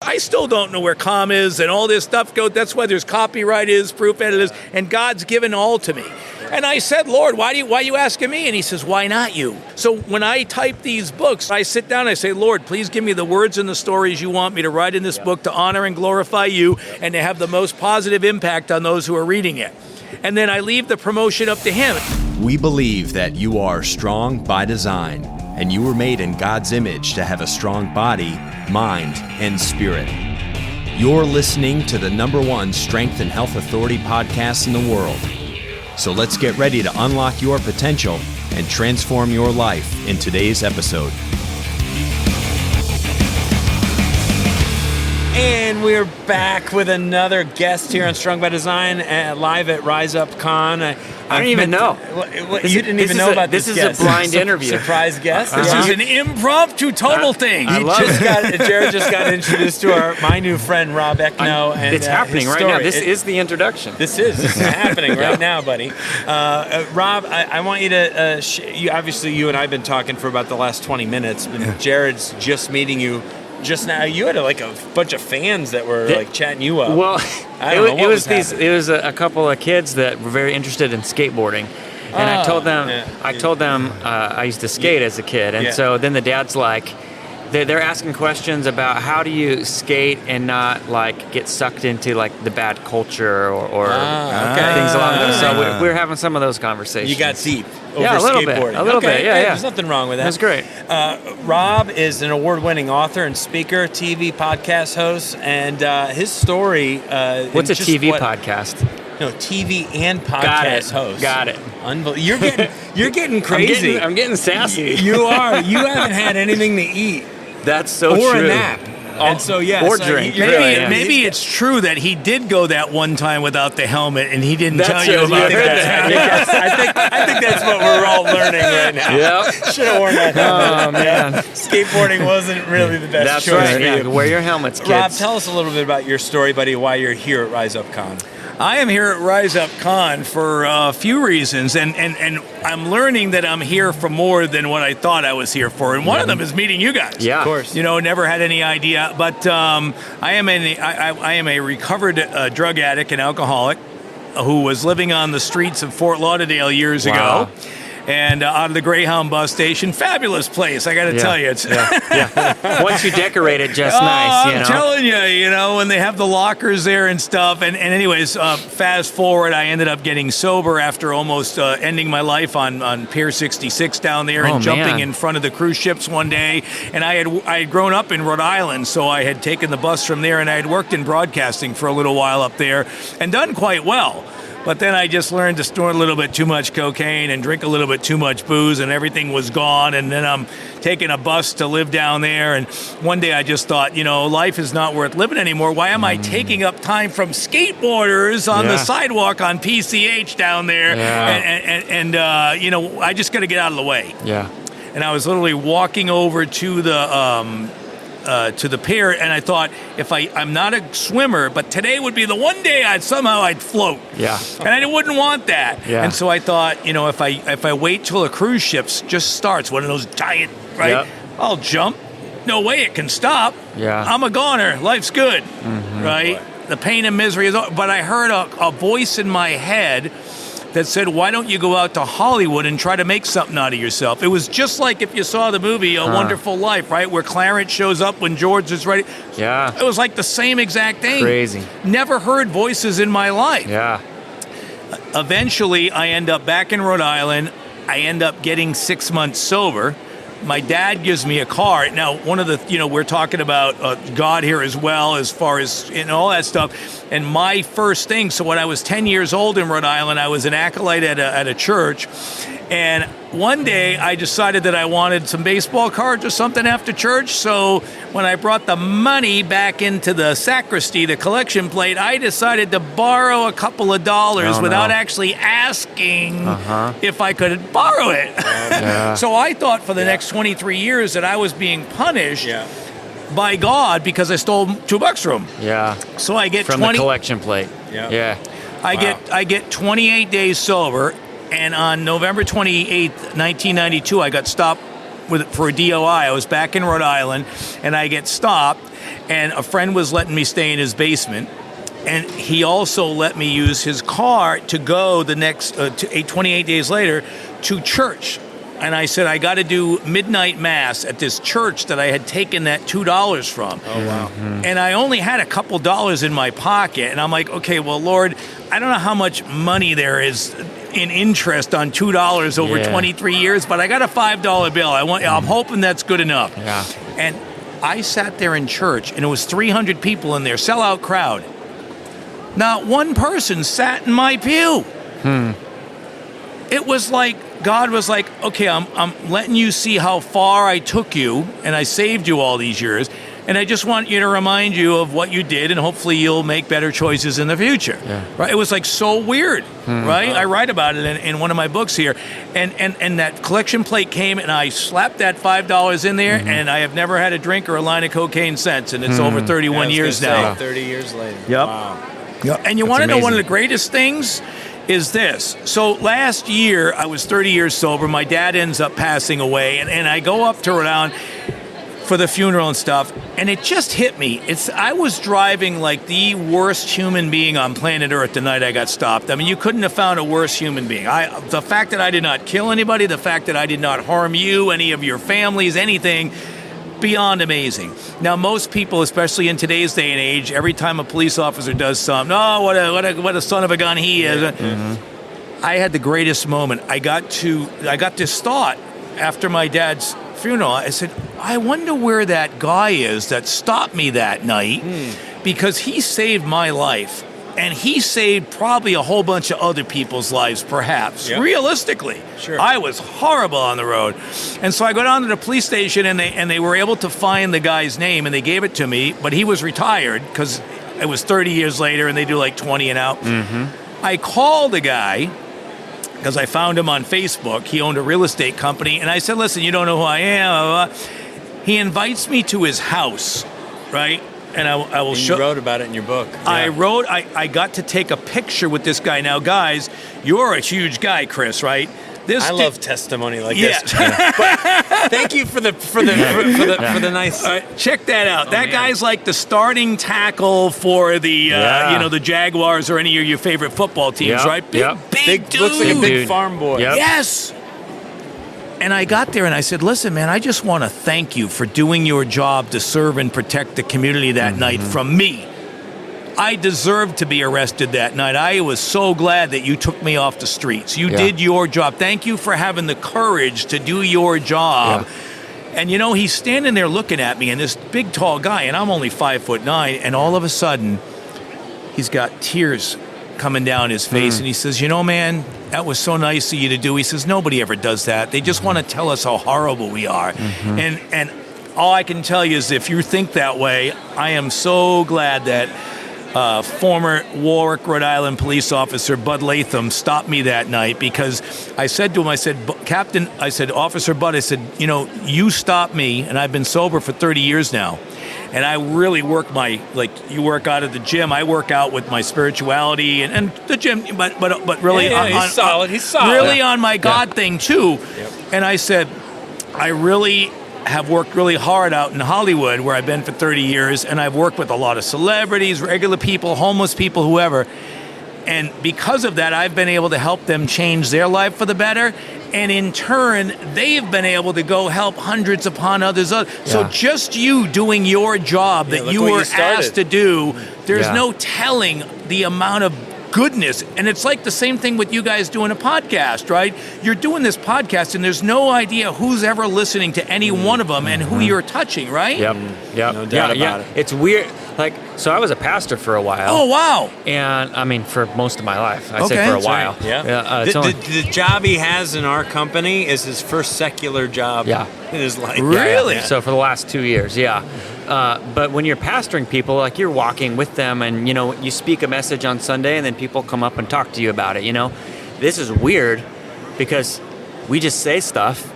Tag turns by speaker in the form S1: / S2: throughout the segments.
S1: I still don't know where commas and all this stuff go. That's why there's copyright is, proof editors, and God's given all to me. And I said, Lord, why are you asking me? And he says, why not you? So when I type these books, I sit down and I say, Lord, please give me the words and the stories you want me to write in this book to honor and glorify you and to have the most positive impact on those who are reading it. And then I leave the promotion up to him.
S2: We believe that you are strong by design, and you were made in God's image to have a strong body, mind, and spirit. You're listening to the #1 Strength and Health Authority podcast in the world. So let's get ready to unlock your potential and transform your life in today's episode.
S3: And we're back with another guest here on Strong by Design, live at Rise Up Con.
S4: I don't even know.
S3: You didn't even know about this guest.
S4: This is a blind interview.
S3: Surprise guest.
S1: This is an impromptu total thing.
S3: Jared just got introduced to my new friend, Rob Ekno. And
S4: it's happening right now. This is the introduction.
S3: This is happening right now, buddy. Rob, I want you to, obviously you and I have been talking for about the last 20 minutes, but Jared's just meeting you. Just now, you had a bunch of fans that were chatting you up.
S4: Well, it was a couple of kids that were very interested in skateboarding, and I told them I used to skate as a kid, and so then the dad's like, they're asking questions about how do you skate and not get sucked into the bad culture or things along those. So we're having some of those conversations.
S3: You got deep.
S4: Yeah, a little bit. Yeah.
S3: There's nothing wrong with that.
S4: That's great.
S3: Rob is an award-winning author and speaker, TV podcast host, and his story.
S4: What's a TV podcast?
S3: No, TV and podcast host.
S4: Got it.
S3: Unbelievable. You're getting crazy.
S4: I'm getting sassy.
S3: You are. You haven't had anything to eat.
S4: That's so
S3: or
S4: true.
S3: Or a nap. And so,
S4: or drink.
S1: Maybe it's true that he did go that one time without the helmet, and he didn't tell you about that.
S3: I think that's what we're all learning right now.
S4: Yeah.
S3: Should have worn that helmet.
S4: Oh, man.
S3: Skateboarding wasn't really the best choice
S4: right.
S3: for you.
S4: Wear your helmets, kids.
S3: Rob, tell us a little bit about your story, buddy, why you're here at Rise Up Con.
S1: I am here at Rise Up Con for a few reasons, and I'm learning that I'm here for more than what I thought I was here for. And one of them is meeting you guys.
S4: Yeah,
S3: of course.
S1: Never had any idea, but I am a recovered drug addict and alcoholic who was living on the streets of Fort Lauderdale years ago. And out of the Greyhound bus station. Fabulous place, I got to tell you. It's
S4: Once you decorate it just nice,
S1: I'm telling you, when they have the lockers there and stuff. And anyways, fast forward, I ended up getting sober after almost ending my life on Pier 66 down there and jumping in front of the cruise ships one day. And I had grown up in Rhode Island, so I had taken the bus from there, and I had worked in broadcasting for a little while up there and done quite well. But then I just learned to snort a little bit too much cocaine and drink a little bit too much booze, and everything was gone. And then I'm taking a bus to live down there. And one day I just thought, life is not worth living anymore. Why am I taking up time from skateboarders on the sidewalk on PCH down there? And I just got to get out of the way.
S4: Yeah.
S1: And I was literally walking over to the pier, and I thought, I'm not a swimmer, but today would be the one day I'd float.
S4: Yeah.
S1: And I wouldn't want that.
S4: Yeah.
S1: And so I thought, if I wait till a cruise ship just starts, one of those giant, I'll jump. No way it can stop.
S4: Yeah.
S1: I'm a goner. Life's good. Mm-hmm. Right? The pain and misery is over. But I heard a voice in my head that said, why don't you go out to Hollywood and try to make something out of yourself? It was just like if you saw the movie A Wonderful Life, right? Where Clarence shows up when George is ready.
S4: Yeah.
S1: It was like the same exact thing.
S4: Crazy.
S1: Never heard voices in my life.
S4: Yeah.
S1: Eventually, I end up back in Rhode Island. I end up getting 6 months sober. My dad gives me a car. Now, one of the, we're talking about God here as well, as far as all that stuff. And my first thing, so when I was 10 years old in Rhode Island, I was an acolyte at a church. And one day I decided that I wanted some baseball cards or something after church. So when I brought the money back into the sacristy, the collection plate, I decided to borrow a couple of dollars without actually asking if I could borrow it. So I thought for the next 23 years that I was being punished by God because I stole $2 from him.
S4: Yeah.
S1: So I get
S4: from the collection plate. Yeah.
S1: I get 28 days sober. And on November 28th, 1992, I got stopped for a DOI. I was back in Rhode Island, and I get stopped, and a friend was letting me stay in his basement. And he also let me use his car to go the next 28 days later to church. And I said, I got to do midnight mass at this church that I had taken that $2 from.
S3: Oh, wow.
S1: And I only had a couple dollars in my pocket. And I'm like, okay, well, Lord, I don't know how much money there is in interest on $2 over 23 years, but I got a $5 bill. I'm hoping that's good enough.
S4: Yeah.
S1: And I sat there in church, and it was 300 people in there, sellout crowd. Not one person sat in my pew. It was like God was like, okay, I'm letting you see how far I took you, and I saved you all these years, and I just want you to remind you of what you did, and hopefully you'll make better choices in the future. Yeah. Right? It was like so weird, right? I write about it in one of my books here, and that collection plate came, and I slapped that $5 in there, and I have never had a drink or a line of cocaine since, and it's over 31 years now.
S3: 30 years later.
S1: Yep.
S3: Wow.
S1: Yep. And you want to know one of the greatest things is this. So last year, I was 30 years sober. My dad ends up passing away, and I go up to Rhode Island for the funeral and stuff, and it just hit me. I was driving like the worst human being on planet Earth the night I got stopped. I mean, you couldn't have found a worse human being. The fact that I did not kill anybody, the fact that I did not harm you, any of your families, anything, beyond amazing. Now, most people, especially in today's day and age, every time a police officer does something, oh, what a son of a gun he is. I had the greatest moment. I got this thought after my dad's funeral. I said, I wonder where that guy is that stopped me that night, because he saved my life. And he saved probably a whole bunch of other people's lives, perhaps. Yep. Realistically. Sure. I was horrible on the road. And so I go down to the police station, and they were able to find the guy's name, and they gave it to me, but he was retired because it was 30 years later, and they do like 20 and out. I called the guy because I found him on Facebook. He owned a real estate company, and I said, listen, you don't know who I am. He invites me to his house, right? And I will show.
S3: You wrote about it in your book.
S1: Yeah. I got to take a picture with this guy. Now, guys, you're a huge guy, Chris, right?
S3: I love testimony like this. But thank you for the nice.
S1: Check that out. That guy's like the starting tackle for the the Jaguars or any of your favorite football teams, right? Big dude.
S3: Looks like a big farm boy.
S1: Yep. Yes. And I got there and I said, listen, man, I just want to thank you for doing your job to serve and protect the community that night from me. I deserved to be arrested that night. I was so glad that you took me off the streets. You did your job. Thank you for having the courage to do your job. Yeah. And, he's standing there looking at me, and this big, tall guy, and I'm only 5'9", and all of a sudden, he's got tears coming down his face, and he says, man, that was so nice of you to do. He says, nobody ever does that. They just want to tell us how horrible we are. And all I can tell you is if you think that way, I am so glad that former Warwick, Rhode Island police officer Bud Latham stopped me that night, because I said to him, I said, Captain, I said, Officer Bud, I said, you stopped me, and I've been sober for 30 years now. And I really work you work out at the gym. I work out with my spirituality and the gym, but really,
S3: he's solid. He's solid.
S1: Really on my God thing too. Yep. And I said, I really have worked really hard out in Hollywood, where I've been for 30 years, and I've worked with a lot of celebrities, regular people, homeless people, whoever. And because of that, I've been able to help them change their life for the better. And in turn, they've been able to go help hundreds upon others. So just you doing your job that you were asked to do, there's no telling the amount of goodness. And it's like the same thing with you guys doing a podcast, right? You're doing this podcast, and there's no idea who's ever listening to any one of them and who you're touching, right?
S4: Yep.
S3: No doubt about it.
S4: It's weird. So I was a pastor for a while.
S1: Oh, wow.
S4: And, I mean, for most of my life. I'd say for a while.
S3: Right. Yeah. The job he has in our company is his first secular job in his life.
S1: Really?
S4: Yeah. So for the last 2 years, but when you're pastoring people, you're walking with them, and, you speak a message on Sunday, and then people come up and talk to you about it, This is weird, because we just say stuff,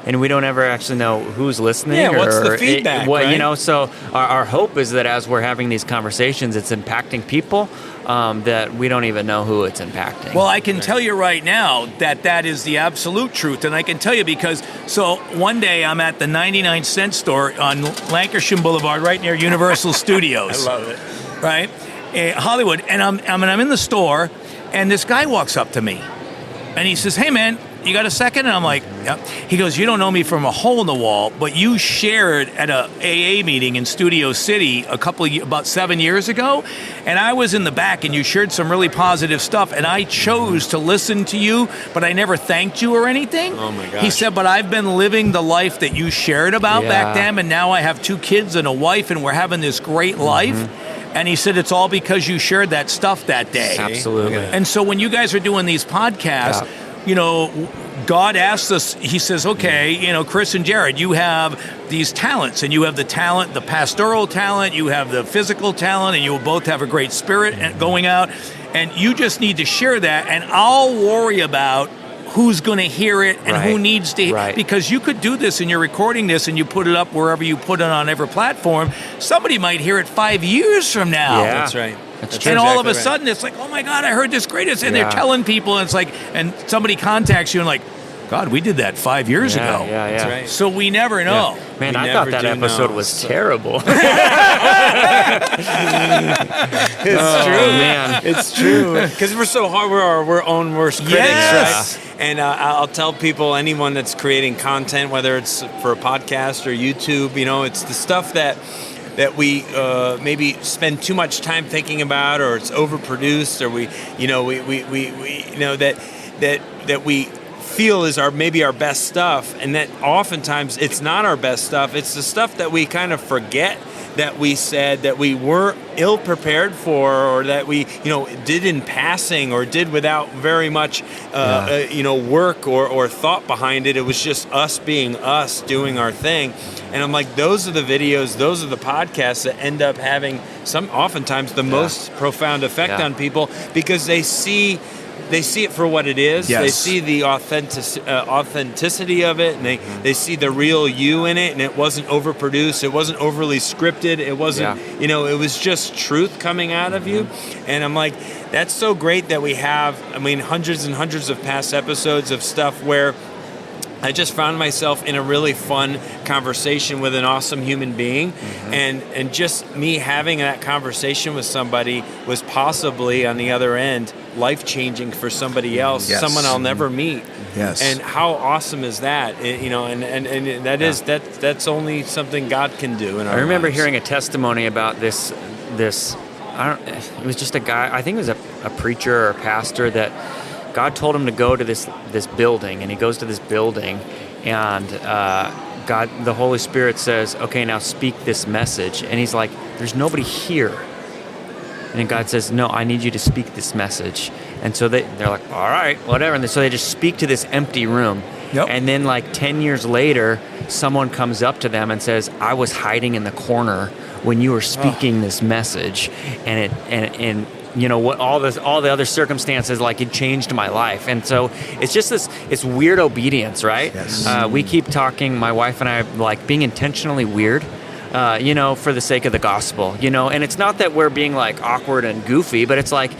S4: and we don't ever actually know who's listening.
S3: Yeah, what's the feedback, right?
S4: You know, so our hope is that as we're having these conversations, it's impacting people that we don't even know who it's impacting.
S1: Well, I can tell you right now that is the absolute truth. And I can tell you because, so one day I'm at the 99-cent store on Lancashire Boulevard right near Universal Studios.
S3: I love it.
S1: Right? Hollywood. And I'm in the store, and this guy walks up to me. And he says, "Hey, man, you got a second?" And I'm like, "Yep." He goes, "You don't know me from a hole in the wall, but you shared at a AA meeting in Studio City about 7 years ago, and I was in the back, and you shared some really positive stuff, and I chose to listen to you, but I never thanked you or anything."
S3: Oh, my gosh.
S1: He said, "But I've been living the life that you shared about back then, and now I have 2 kids and a wife, and we're having this great life." And he said, "It's all because you shared that stuff that day."
S4: Absolutely.
S1: And so when you guys are doing these podcasts, you know, God asks us, he says, "Okay, you know, Chris and Jared, you have these talents, and you have the talent, the pastoral talent, you have the physical talent, and you will both have a great spirit going out, and you just need to share that, and I'll worry about who's going to hear it and who needs to hear because you could do this and you're recording this and you put it up wherever you put it on every platform. Somebody might hear it 5 years from now."
S4: Yeah.
S3: That's right.
S1: And all of a sudden, it's like, "Oh my God, I heard this greatest," and they're telling people, and it's like, and somebody contacts you and like, "God, we did that 5 years ago."
S4: Yeah.
S3: That's right.
S1: So we never know.
S4: Man,
S3: We
S4: I thought
S3: never
S4: that
S3: do
S4: episode
S3: know,
S4: was
S3: so-
S4: terrible.
S3: It's true,
S4: man.
S3: It's true. Because we're so hard. We're our own worst critics,
S1: Yes.
S3: right? And I'll tell people, anyone that's creating content, whether it's for a podcast or YouTube, you know, it's the stuff that we maybe spend too much time thinking about, or it's overproduced, or we know that we feel is maybe our best stuff, and that oftentimes it's not our best stuff. It's the stuff that we kind of forget that we said, that we weren't ill prepared for, or that we did in passing, or did without very much work or thought behind it. It was just us being us, doing our thing. And I'm like, those are the videos, those are the podcasts that end up having oftentimes the most profound effect on people, because they see it for what it is.
S1: Yes.
S3: They see the authenticity of it, and they see the real you in it, and it wasn't overproduced, it wasn't overly scripted, it wasn't, it was just truth coming out of you. And I'm like, that's so great that we have, hundreds and hundreds of past episodes of stuff where I just found myself in a really fun conversation with an awesome human being, and just me having that conversation with somebody was possibly on the other end life-changing for somebody else, someone I'll never meet.
S1: Yes.
S3: And how awesome is that? And that's only something God can do in our
S4: I remember
S3: lives.
S4: hearing a testimony about this. It was just a guy. I think it was a preacher or a pastor that God told him to go to this building, and he goes to this building, and the Holy Spirit says, "Okay, now speak this message." And he's like, "There's nobody here." And God says, "No, I need you to speak this message." And so they're like, "All right, whatever." And so they just speak to this empty room.
S1: Yep.
S4: And then like 10 years later, someone comes up to them and says, "I was hiding in the corner when you were speaking this message." And what all the other circumstances, like, it changed my life. And so it's just it's weird obedience, right?
S1: Yes.
S4: We keep talking, my wife and I, like being intentionally weird, for the sake of the gospel, and it's not that we're being like awkward and goofy, but it's like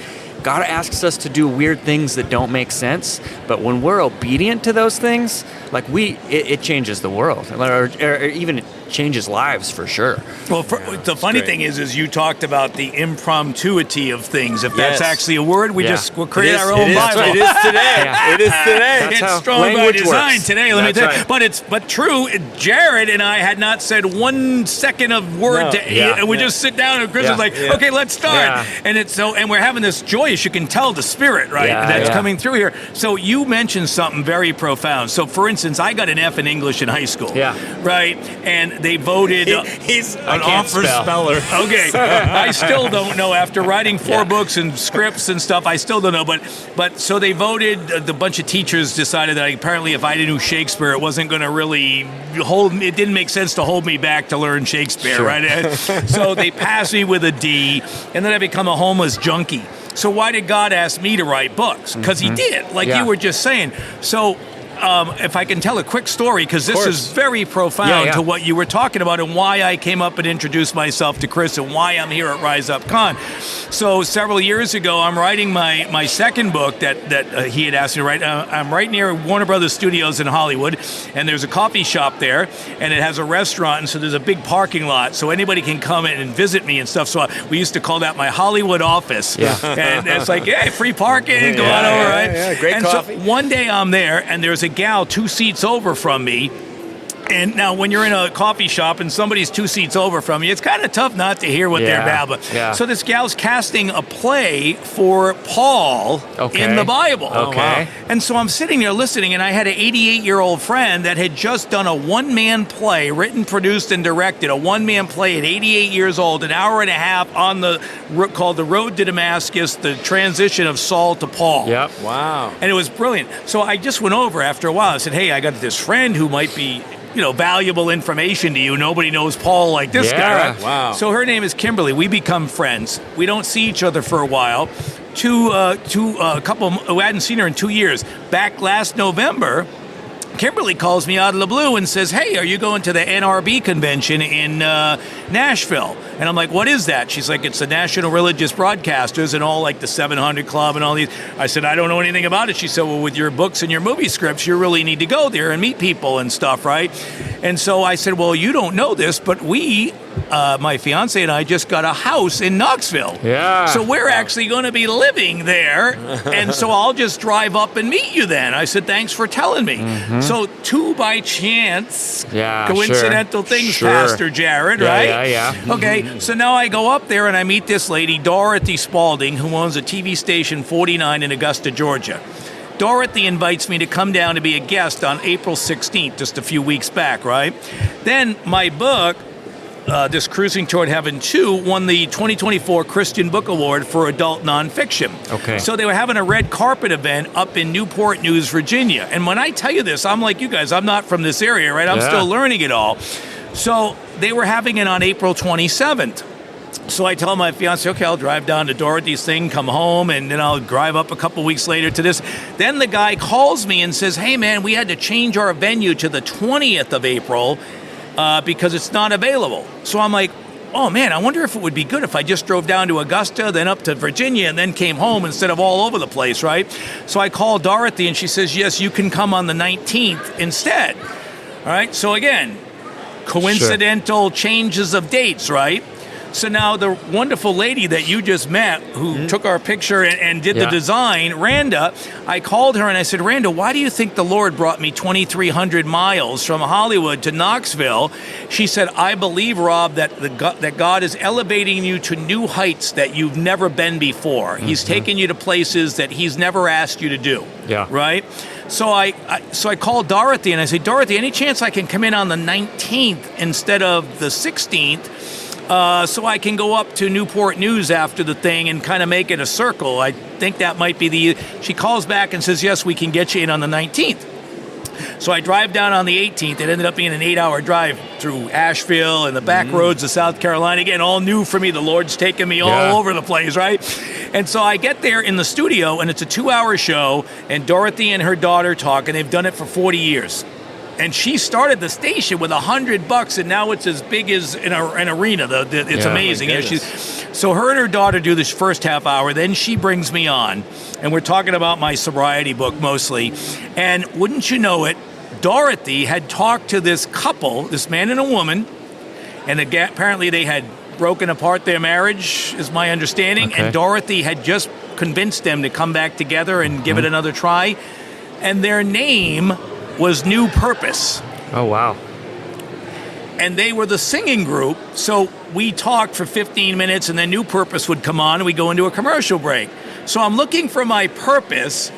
S4: God asks us to do weird things that don't make sense, but when we're obedient to those things, like it changes the world, or even changes lives for sure.
S1: Well, the funny thing is you talked about the impromptuity of things. If that's
S3: Yes.
S1: actually a word, we'll create our own
S3: it is,
S1: Bible.
S3: It is today.
S4: Yeah.
S3: It is today.
S4: That's how
S1: It's strong by
S4: language
S1: design
S4: works.
S1: today. Let me
S3: That's
S1: tell you.
S3: right.
S1: But true. Jared and I had not said 1 second of word
S3: No.
S1: and we just sit down and Chris was like,
S3: Yeah.
S1: "Okay, let's start."
S4: Yeah.
S1: And we're having this joyous. You can tell the spirit, right?
S4: Yeah,
S1: that's
S4: yeah.
S1: coming through here. So you mentioned something very profound. So for instance, I got an F in English in high school.
S4: Yeah.
S1: Right, and they voted.
S3: He's an
S4: can't
S3: offer
S4: spell.
S3: speller.
S1: Okay, I still don't know. After writing 4 books and scripts and stuff, I still don't know. But so they voted. The bunch of teachers decided that apparently if I didn't know Shakespeare, it wasn't going to really hold me. It didn't make sense to hold me back to learn Shakespeare,
S4: Sure.
S1: right? So they passed me with a D, and then I become a homeless junkie. So why did God ask me to write books? Because He did, like
S4: Yeah.
S1: you were just saying. So if I can tell a quick story, because this is very profound to what you were talking about and why I came up and introduced myself to Chris and why I'm here at Rise Up Con. So several years ago, I'm writing my second book that he had asked me to write. I'm right near Warner Brothers Studios in Hollywood, and there's a coffee shop there, and it has a restaurant, and so there's a big parking lot, so anybody can come in and visit me and stuff. So we used to call that my Hollywood office. And it's like, hey, free parking, go on over, right?
S3: Yeah, great coffee.
S1: So one day I'm there, and there's a gal 2 seats over from me. And now when you're in a coffee shop and somebody's 2 seats over from you, it's kind of tough not to hear what they're babbling. So this gal's casting a play for Paul in the Bible.
S4: Okay.
S1: And so I'm sitting there listening, and I had an 88-year-old friend that had just done a one-man play, written, produced, and directed, a one-man play at 88 years old, an hour and a half on called The Road to Damascus, the transition of Saul to Paul.
S4: Yep.
S3: Wow.
S1: And it was brilliant. So I just went over after a while. I said, hey, I got this friend who might be, valuable information to you. Nobody knows Paul like this guy, right?
S3: Wow.
S1: So her name is Kimberly. We become friends. We don't see each other for a while. A couple, we hadn't seen her in 2 years. Back last November, Kimberly calls me out of the blue and says, hey, are you going to the NRB convention in Nashville? And I'm like, what is that? She's like, it's the National Religious Broadcasters and all like the 700 Club and all these. I said, I don't know anything about it. She said, well, with your books and your movie scripts, you really need to go there and meet people and stuff, right? And so I said, well, you don't know this, but we, my fiance and I just got a house in Knoxville.
S4: Yeah.
S1: So we're actually going to be living there. And so I'll just drive up and meet you then. I said, thanks for telling me. Mm-hmm. So two by chance, coincidental things, Pastor Jared, right?
S4: Yeah.
S1: Okay, so now I go up there and I meet this lady, Dorothy Spalding, who owns a TV station 49 in Augusta, Georgia. Dorothy invites me to come down to be a guest on April 16th, just a few weeks back, right? Then my book, this Cruising Toward Heaven 2, won the 2024 Christian Book Award for adult nonfiction.
S4: Okay.
S1: So they were having a red carpet event up in Newport News, Virginia. And when I tell you this, I'm like you guys, I'm not from this area, right? I'm still learning it all. So they were having it on April 27th. So I tell my fiance, okay, I'll drive down to Dorothy's thing, come home, and then I'll drive up a couple weeks later to this. Then the guy calls me and says, hey, man, we had to change our venue to the 20th of April because it's not available. So I'm like, oh, man, I wonder if it would be good if I just drove down to Augusta, then up to Virginia, and then came home instead of all over the place, right? So I called Dorothy, and she says, yes, you can come on the 19th instead. All right, so again, coincidental changes of dates, right? So now the wonderful lady that you just met who took our picture and did the design, Randa, I called her and I said, Randa, why do you think the Lord brought me 2,300 miles from Hollywood to Knoxville? She said, I believe, Rob, that God is elevating you to new heights that you've never been before. He's taking you to places that he's never asked you to do. Yeah. Right? So I called Dorothy and I said, Dorothy, any chance I can come in on the 19th instead of the 16th? So I can go up to Newport News after the thing and kind of make it a circle. I think that might be she calls back and says, yes, we can get you in on the 19th. So I drive down on the 18th. It ended up being an 8-hour drive through Asheville and the back roads of South Carolina. Again, all new for me. The Lord's taking me all over the place, right? And so I get there in the studio, and it's a 2-hour show, and Dorothy and her daughter talk, and they've done it for 40 years. And she started the station with $100, and now it's as big as an arena. It's amazing. Yeah, so her and her daughter do this first half hour. Then she brings me on, and we're talking about my sobriety book mostly. And wouldn't you know it, Dorothy had talked to this couple, this man and a woman, and apparently they had broken apart their marriage, is my understanding. Okay. And Dorothy had just convinced them to come back together and give it another try. And their name was New Purpose.
S4: Oh, wow.
S1: And they were the singing group, so we talked for 15 minutes, and then New Purpose would come on, and we go into a commercial break. So I'm looking for my purpose,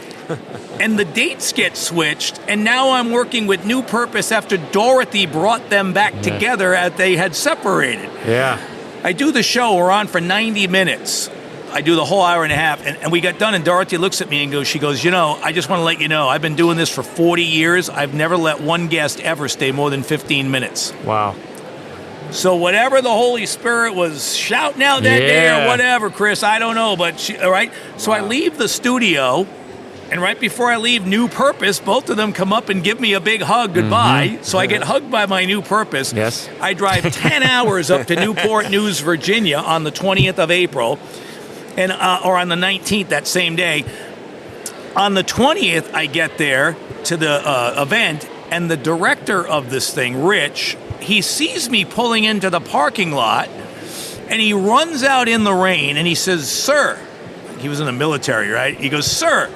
S1: and the dates get switched, and now I'm working with New Purpose after Dorothy brought them back together as they had separated.
S4: Yeah.
S1: I do the show, we're on for 90 minutes. I do the whole hour and a half, and we got done, and Dorothy looks at me and she goes, I just want to let you know, I've been doing this for 40 years. I've never let one guest ever stay more than 15 minutes.
S4: Wow.
S1: So whatever the Holy Spirit was shouting out that day or whatever, Chris, I don't know, but all right. So I leave the studio, And right before I leave New Purpose, both of them come up and give me a big hug goodbye. So I get hugged by my New Purpose.
S4: Yes.
S1: I drive 10 hours up to Newport News, Virginia on the 20th of April, and or on the 19th, that same day. On the 20th, I get there to the event, and the director of this thing, Rich, he sees me pulling into the parking lot, and he runs out in the rain, and he says, "Sir," he was in the military, right? He goes, "Sir,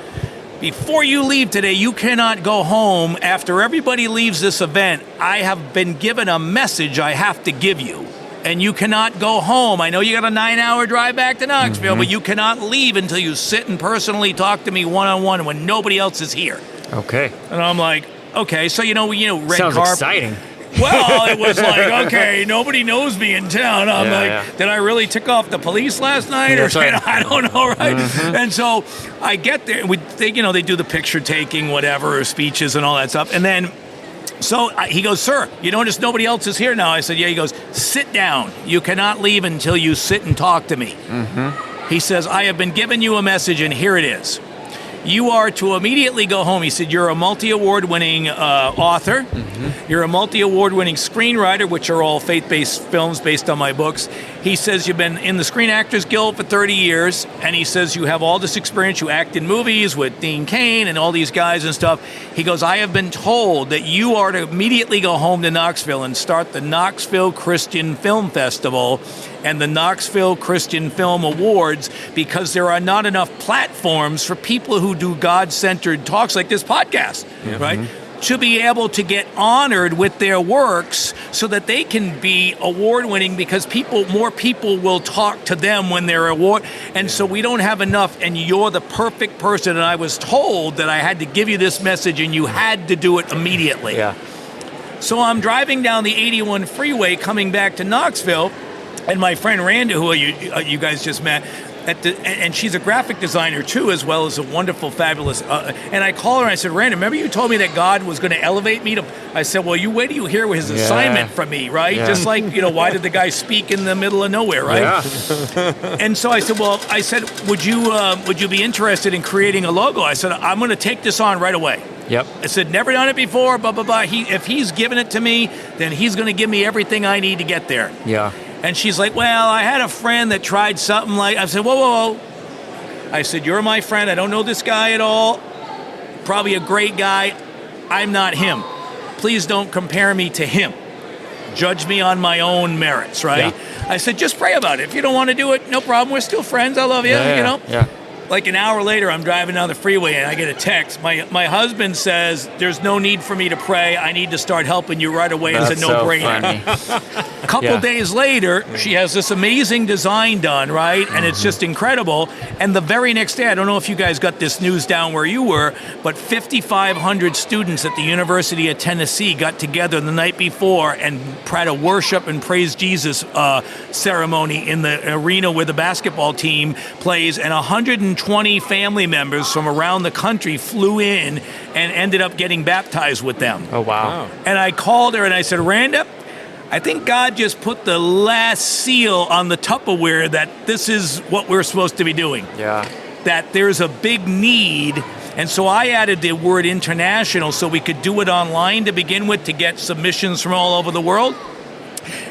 S1: before you leave today, you cannot go home. After everybody leaves this event, I have been given a message I have to give you. And you cannot go home. I know you got a 9-hour drive back to Knoxville, but you cannot leave until you sit and personally talk to me one-on-one when nobody else is here."
S4: Okay.
S1: And I'm like, okay, so red
S4: Sounds
S1: carpet.
S4: exciting.
S1: Well, it was like, okay, nobody knows me in town. I'm did I really tick off the police last night?
S4: That's right.
S1: I don't know, right? And so I get there. They do the picture taking, whatever, or speeches and all that stuff. And then, he goes, "Sir, you notice nobody else is here now?" I said, "Yeah." He goes, "Sit down. You cannot leave until you sit and talk to me." He says, "I have been giving you a message, and here it is. You are to immediately go home." He said, "You're a multi-award-winning author. You're a multi-award-winning screenwriter," which are all faith-based films based on my books. He says, "You've been in the Screen Actors Guild for 30 years. And he says, "You have all this experience. You act in movies with Dean Cain and all these guys and stuff." He goes, "I have been told that you are to immediately go home to Knoxville and start the Knoxville Christian Film Festival and the Knoxville Christian Film Awards, because there are not enough platforms for people who do God-centered talks like this podcast, right? To be able to get honored with their works so that they can be award-winning, because more people will talk to them when they're award. And so we don't have enough, and you're the perfect person. And I was told that I had to give you this message, and you had to do it immediately."
S4: Yeah.
S1: So I'm driving down the 81 freeway coming back to Knoxville, and my friend Randa, who you guys just met, and she's a graphic designer too, as well as a wonderful, fabulous. And I call her and I said, "Randa, remember you told me that God was going to elevate me to?" I said, "Well, you wait till you hear his assignment from me, right?
S4: Yeah.
S1: Just like why did the guy speak in the middle of nowhere, right?"
S4: Yeah.
S1: And so I said, "Would you be interested in creating a logo?" I said, "I'm going to take this on right away."
S4: Yep.
S1: I said, "Never done it before, blah, blah, blah. If he's given it to me, then he's going to give me everything I need to get there."
S4: Yeah.
S1: And she's like, "Well, I had a friend that tried something like..." I said, whoa. I said, "You're my friend. I don't know this guy at all. Probably a great guy. I'm not him. Please don't compare me to him. Judge me on my own merits," right?
S4: Yeah.
S1: I said, "Just pray about it. If you don't want to do it, no problem. We're still friends. I love you,
S4: Yeah.
S1: Like an hour later, I'm driving down the freeway and I get a text. My husband says, "There's no need for me to pray. I need to start helping you right away." It's a no-brainer. A couple days later, she has this amazing design done, right? And it's just incredible. And the very next day, I don't know if you guys got this news down where you were, but 5,500 students at the University of Tennessee got together the night before and had a worship and praise Jesus ceremony in the arena where the basketball team plays, and 120 family members from around the country flew in and ended up getting baptized with them.
S4: Oh, wow.
S1: And I called her and I said, "Randa, I think God just put the last seal on the Tupperware that this is what we're supposed to be doing.
S4: Yeah.
S1: That there's a big need." And so I added the word international so we could do it online to begin with, to get submissions from all over the world.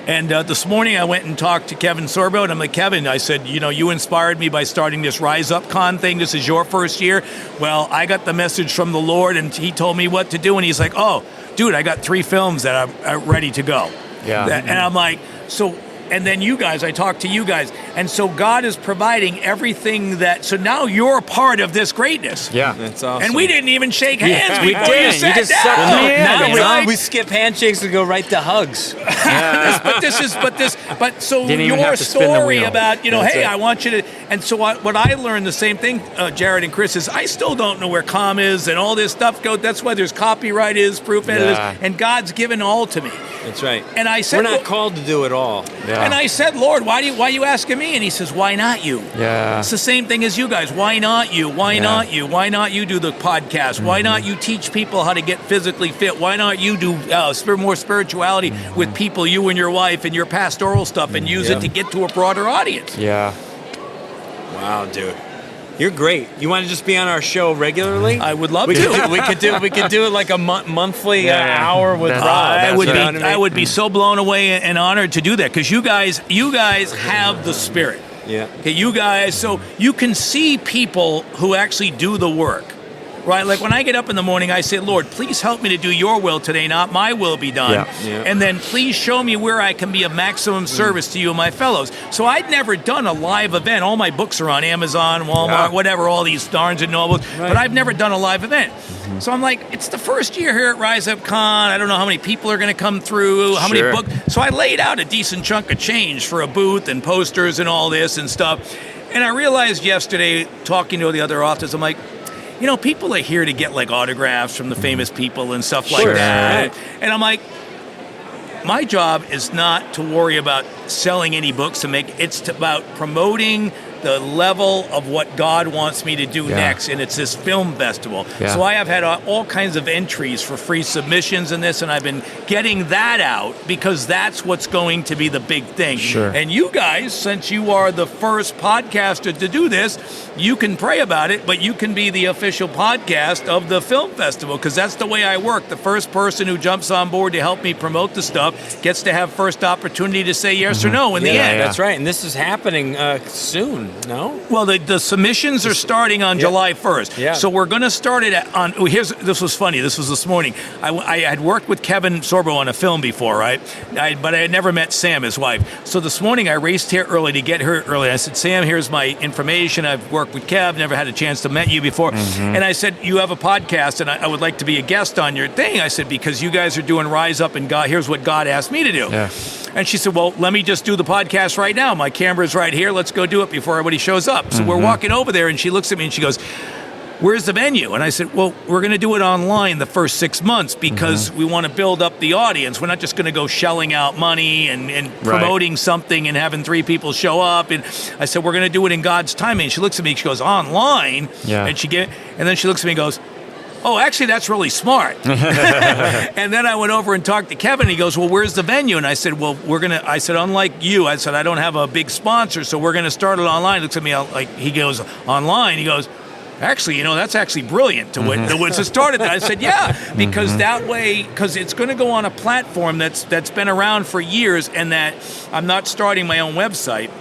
S1: And this morning I went and talked to Kevin Sorbo, and I'm like, "Kevin," I said, "you inspired me by starting this Rise Up Con thing. This is your first year. Well, I got the message from the Lord, and he told me what to do." And he's like, "Oh, dude, I got 3 films that are ready to go."
S4: Yeah.
S1: And I'm like, so... And then you guys, I talked to you guys. And so God is providing everything so now you're a part of this greatness.
S4: Yeah.
S3: That's awesome.
S1: And we didn't even shake hands before you
S4: didn't.
S1: sat
S4: You just
S1: down.
S4: sucked me in.
S3: Now we skip handshakes and go right to hugs.
S1: So
S4: Didn't even
S1: your
S4: have to spin the
S1: story
S4: wheel.
S1: about,
S4: That's
S1: hey,
S4: it.
S1: I want you to, and so what I learned, the same thing, Jared and Chris, is I still don't know where com is and all this stuff goes. That's why there's copyright is, proof editors, and God's given all to me.
S3: That's right.
S1: And I said,
S3: we're not called to do it all.
S4: Yeah.
S1: And I said, "Lord, why are you asking me?" And he says, "Why not you?"
S4: Yeah.
S1: It's the same thing as you guys. Why not you? Why not you? Why not you do the podcast? Why not you teach people how to get physically fit? Why not you do more spirituality with people, you and your wife, and your pastoral stuff, and use it to get to a broader audience?
S4: Yeah.
S3: Wow, dude. You're great. You want to just be on our show regularly?
S1: I would love
S3: we
S1: to.
S3: We could do it like a monthly hour with Rob.
S1: I would be so blown away and honored to do that, because you guys have the Spirit.
S3: Yeah.
S1: Okay, you guys, so you can see people who actually do the work. Right, like when I get up in the morning, I say, Lord, please help me to do your will today, not my will be done.
S3: Yeah.
S1: And then please show me where I can be of maximum service to you and my fellows. So I'd never done a live event. All my books are on Amazon, Walmart, whatever, all these Barnes and Nobles. Right. But I've never done a live event. So I'm like, it's the first year here at Rise Up Con. I don't know how many people are going to come through, how many books. So I laid out a decent chunk of change for a booth and posters and all this and stuff. And I realized yesterday, talking to the other authors, I'm like, you know, people are here to get like autographs from the famous people and stuff like that. Right. And I'm like, my job is not to worry about selling any books to make, it's about promoting the level of what God wants me to do next, and it's this film festival. So I have had all kinds of entries for free submissions in this, and I've been getting that out because that's what's going to be the big thing. And you guys, since you are the first podcaster to do this, you can pray about it, but you can be the official podcast of the film festival, because that's the way I work. The first person who jumps on board to help me promote the stuff gets to have first opportunity to say yes or no in the end.
S3: That's right, and this is happening soon. No?
S1: Well, the submissions are starting on July 1st.
S3: Yeah.
S1: So we're going to start it this was funny. This was this morning. I had worked with Kevin Sorbo on a film before, right? But I had never met Sam, his wife. So this morning I raced here early to get her early. I said, Sam, here's my information. I've worked with Kev, never had a chance to meet you before. And I said, you have a podcast and I would like to be a guest on your thing. I said, because you guys are doing Rise Up and God, here's what God asked me to do.
S4: Yeah.
S1: And she said, well, let me just do the podcast right now. My camera's right here. Let's go do it before everybody shows up. So we're walking over there, and she looks at me, and she goes, where's the venue? And I said, well, we're going to do it online the first 6 months because we want to build up the audience. We're not just going to go shelling out money and promoting something and having 3 people show up. And I said, we're going to do it in God's timing. And she looks at me, she goes, online? And then she looks at me and goes, oh, actually, that's really smart. And then I went over and talked to Kevin. He goes, well, where's the venue? And I said, well, I said, unlike you, I said, I don't have a big sponsor, so we're going to start it online. He looks at me like, he goes, online? He goes, actually, you know, that's actually brilliant to start it. I said, yeah, because that way, because it's going to go on a platform that's been around for years, and that I'm not starting my own website.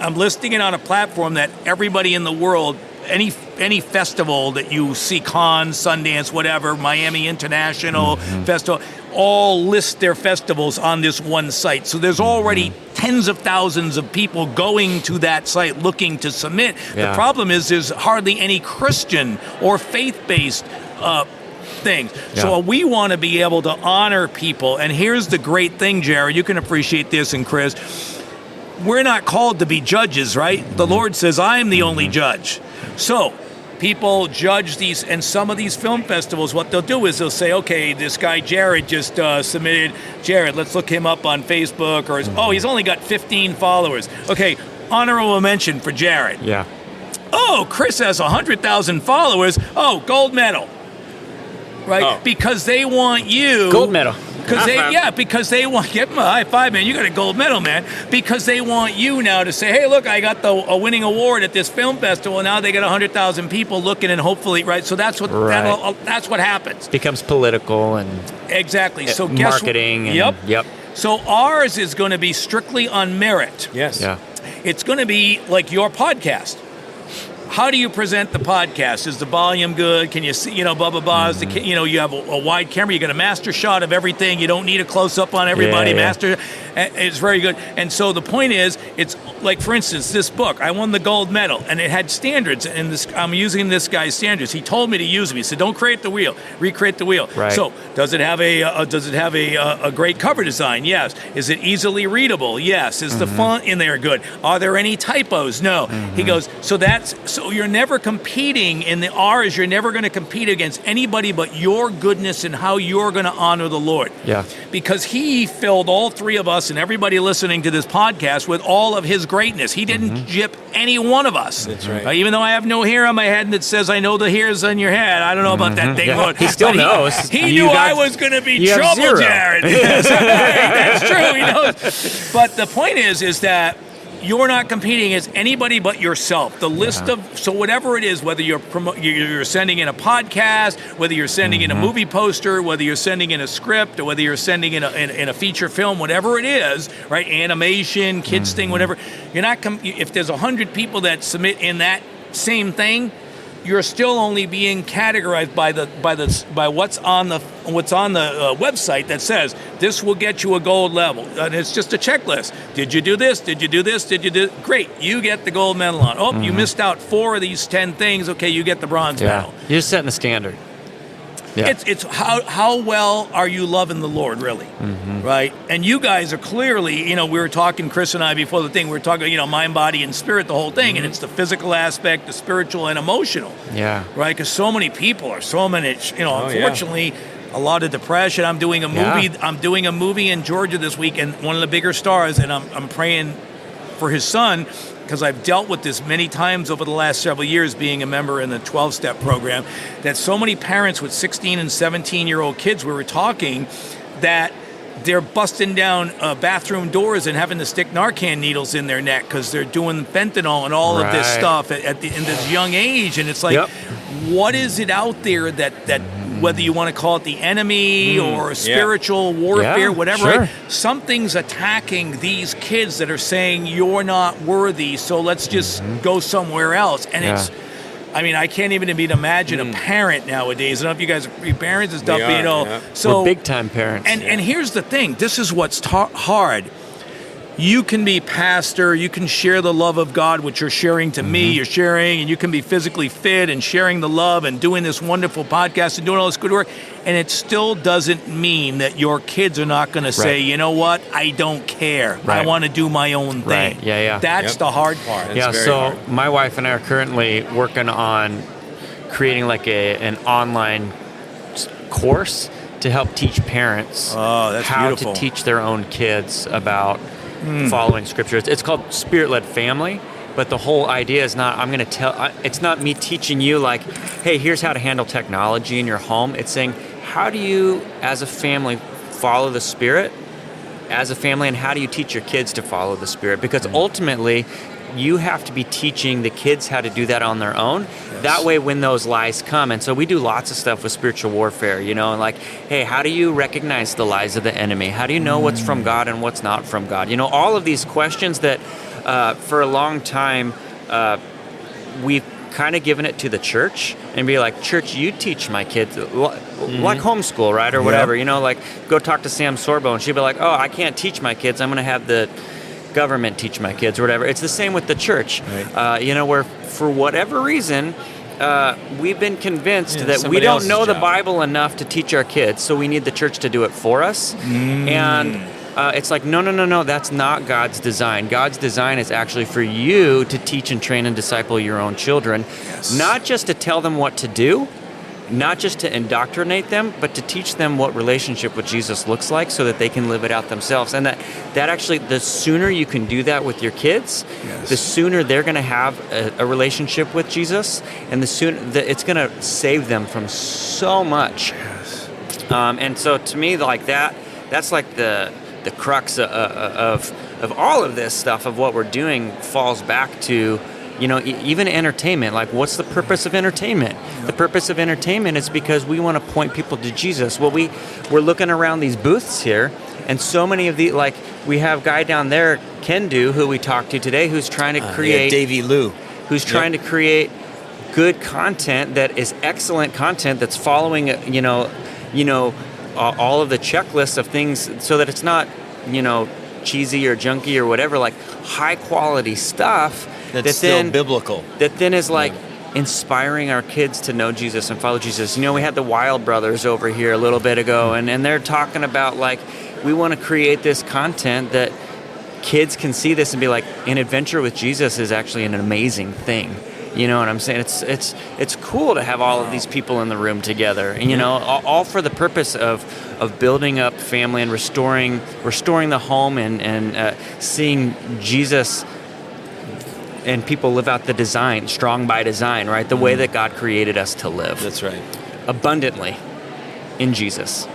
S1: I'm listing it on a platform that everybody in the world, any festival that you see, Cannes, Sundance, whatever, Miami International Festival, all list their festivals on this one site. So there's already tens of thousands of people going to that site looking to submit. The problem is there's hardly any Christian or faith-based things. So we want to be able to honor people. And here's the great thing, Jared, you can appreciate this, and Chris, we're not called to be judges, right? The Lord says, I'm the only judge. So people judge these, and some of these film festivals, what they'll do is they'll say, okay, this guy Jared just submitted. Jared, let's look him up on Facebook. Or he's only got 15 followers. Okay, honorable mention for Jared.
S4: Yeah.
S1: Oh, Chris has 100,000 followers. Oh, gold medal. Right? Because they want you.
S4: Gold medal.
S1: Because they want, give them a high five, man. You got a gold medal, man. Because they want you now to say, hey, look, I got a winning award at this film festival. Now they got 100,000 people looking, and hopefully, right? So that's what that's what happens.
S4: Becomes political and
S1: exactly. So
S4: marketing. Yep.
S1: So ours is going to be strictly on merit.
S3: Yes.
S4: Yeah.
S1: It's going to be like your podcast. How do you present the podcast? Is the volume good? Can you see, blah, blah, blah. Is you have a wide camera. You get a master shot of everything. You don't need a close-up on everybody. Master, it's very good. And so the point is, it's like, for instance, this book, I won the gold medal, and it had standards, and I'm using this guy's standards. He told me to use them. He said, don't create the wheel, recreate the wheel.
S4: Right.
S1: So does it have a great cover design? Yes. Is it easily readable? Yes. Is the font in there good? Are there any typos? No. He goes, so you're never competing in the R's. You're never going to compete against anybody but your goodness and how you're going to honor the Lord.
S4: Yeah.
S1: Because he filled all 3 of us and everybody listening to this podcast with all of his greatness. He didn't gyp any one of us.
S3: That's right.
S1: Even though I have no hair on my head and it says, I know the hir's on your head. I don't know about that thing.
S4: Yeah. He still knows.
S1: He knew I was going to be trouble, Jared. Yes, that's true. He knows. But the point is that you're not competing as anybody but yourself. The list of, so whatever it is, whether you're sending in a podcast, whether you're sending in a movie poster, whether you're sending in a script, or whether you're sending in a feature film, whatever it is, right? Animation, kids thing, whatever. You're not. If there's 100 people that submit in that same thing, you're still only being categorized by what's on the website that says this will get you a gold level, and it's just a checklist. Did you do this? Did you do this? Did you do? Great, you get the gold medal on. Oh, you missed out 4 of these 10 things. Okay, you get the bronze medal.
S4: You're just setting the standard. Yeah.
S1: It's how well are you loving the Lord, really, right? And you guys are clearly, we were talking, Chris and I, before the thing, we were talking, mind, body, and spirit, the whole thing, and it's the physical aspect, the spiritual, and emotional, right? Because so many people are unfortunately, a lot of depression. I'm doing a movie. I'm doing a movie in Georgia this week, and one of the bigger stars, and I'm praying for his son, because I've dealt with this many times over the last several years being a member in the 12-step program, that so many parents with 16 and 17-year-old kids, we were talking, that they're busting down bathroom doors and having to stick Narcan needles in their neck because they're doing fentanyl and all of this stuff in this young age. And it's like, what is it out there that whether you want to call it the enemy or spiritual warfare, whatever, right? Something's attacking these kids that are saying you're not worthy, so let's just go somewhere else. And it's, I can't even imagine a parent nowadays. I don't know if you guys are parents and stuff, So
S4: we're big time parents.
S1: And here's the thing: this is what's hard. You can be pastor, you can share the love of God, which you're sharing to me, you're sharing, and you can be physically fit and sharing the love and doing this wonderful podcast and doing all this good work, and it still doesn't mean that your kids are not going to say, you know what, I don't care. I want to do my own thing. That's the hard part.
S4: Hard. My wife and I are currently working on creating like an online course to help teach parents how to teach their own kids about following scripture. It's called Spirit-Led Family, but the whole idea is not, it's not me teaching you like, hey, here's how to handle technology in your home. It's saying, how do you, as a family, follow the Spirit as a family, and how do you teach your kids to follow the Spirit? Because ultimately, you have to be teaching the kids how to do that on their own. That way, when those lies come, and so we do lots of stuff with spiritual warfare, and like, hey, how do you recognize the lies of the enemy? How do you know what's from God and what's not from God? All of these questions that for a long time we've kind of given it to the church and be like, church, you teach my kids, like homeschool, right? Or whatever, like go talk to Sam Sorbo and she'd be like, oh, I can't teach my kids. I'm going to have the government teach my kids or whatever. It's the same with the church, where for whatever reason, we've been convinced that we don't know the Bible enough to teach our kids, so we need the church to do it for us. And it's like, no, that's not God's design. God's design is actually for you to teach and train and disciple your own children, not just to tell them what to do, not just to indoctrinate them, but to teach them what relationship with Jesus looks like so that they can live it out themselves. And that actually, the sooner you can do that with your kids, the sooner they're going to have a relationship with Jesus, and the sooner it's going to save them from so much. And so to me, like that's like the crux of all of this stuff, of what we're doing, falls back to, even entertainment. Like, what's the purpose of entertainment? The purpose of entertainment is because we want to point people to Jesus. Well, we're looking around these booths here, and so many of the, like, we have a guy down there, Kendu, who we talked to today, who's trying to create...
S3: Davey Lou.
S4: Who's trying to create good content that is excellent content that's following, all of the checklists of things, so that it's not, cheesy or junky or whatever, like high-quality stuff
S3: that's still biblical.
S4: That then is like inspiring our kids to know Jesus and follow Jesus. We had the Wild Brothers over here a little bit ago, and they're talking about, like, we want to create this content that kids can see this and be like, an adventure with Jesus is actually an amazing thing. You know what I'm saying? It's cool to have all of these people in the room together, and all for the purpose of building up family and restoring the home and seeing Jesus and people live out the design, strong by design, right? The way that God created us to live.
S3: That's right.
S4: Abundantly in Jesus.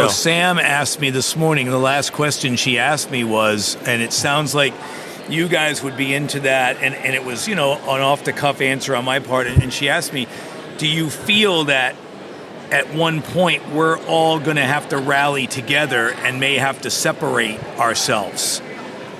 S1: Sam asked me this morning, the last question she asked me was, and it sounds like you guys would be into that. And it was, an off-the-cuff answer on my part. And she asked me, do you feel that at one point we're all going to have to rally together and may have to separate ourselves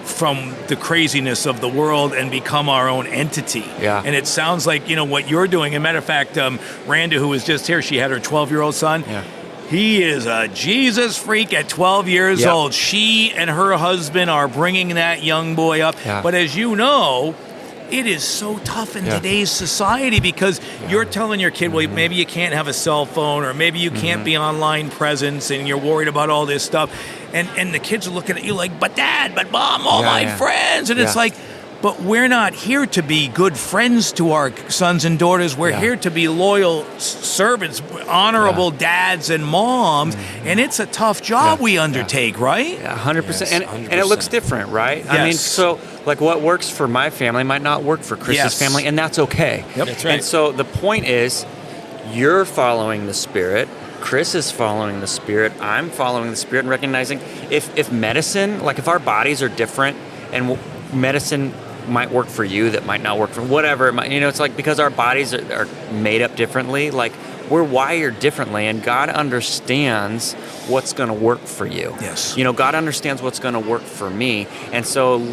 S1: from the craziness of the world and become our own entity?
S4: Yeah.
S1: And it sounds like, what you're doing. As a matter of fact, Randa, who was just here, she had her 12-year-old son.
S4: Yeah.
S1: He is a Jesus freak at 12 years old. She and her husband are bringing that young boy up.
S4: Yeah.
S1: But as you know, it is so tough in today's society because you're telling your kid, well, maybe you can't have a cell phone or maybe you can't be online presence and you're worried about all this stuff. And the kids are looking at you like, but Dad, but Mom, all my friends. And it's like, but we're not here to be good friends to our sons and daughters. We're here to be loyal servants, honorable dads and moms. And it's a tough job we undertake, right?
S4: Yeah, 100%.
S3: Yes,
S4: and it looks different, right?
S1: Yes.
S4: I mean, so like what works for my family might not work for Chris's family, and that's okay.
S1: Yep.
S3: That's right.
S4: And so the point is, you're following the Spirit. Chris is following the Spirit. I'm following the Spirit and recognizing if medicine, like if our bodies are different and medicine might work for you that might not work for whatever it might, it's like because our bodies are made up differently, like we're wired differently, and God understands what's going to work for you.
S1: Yes.
S4: God understands what's going to work for me. And so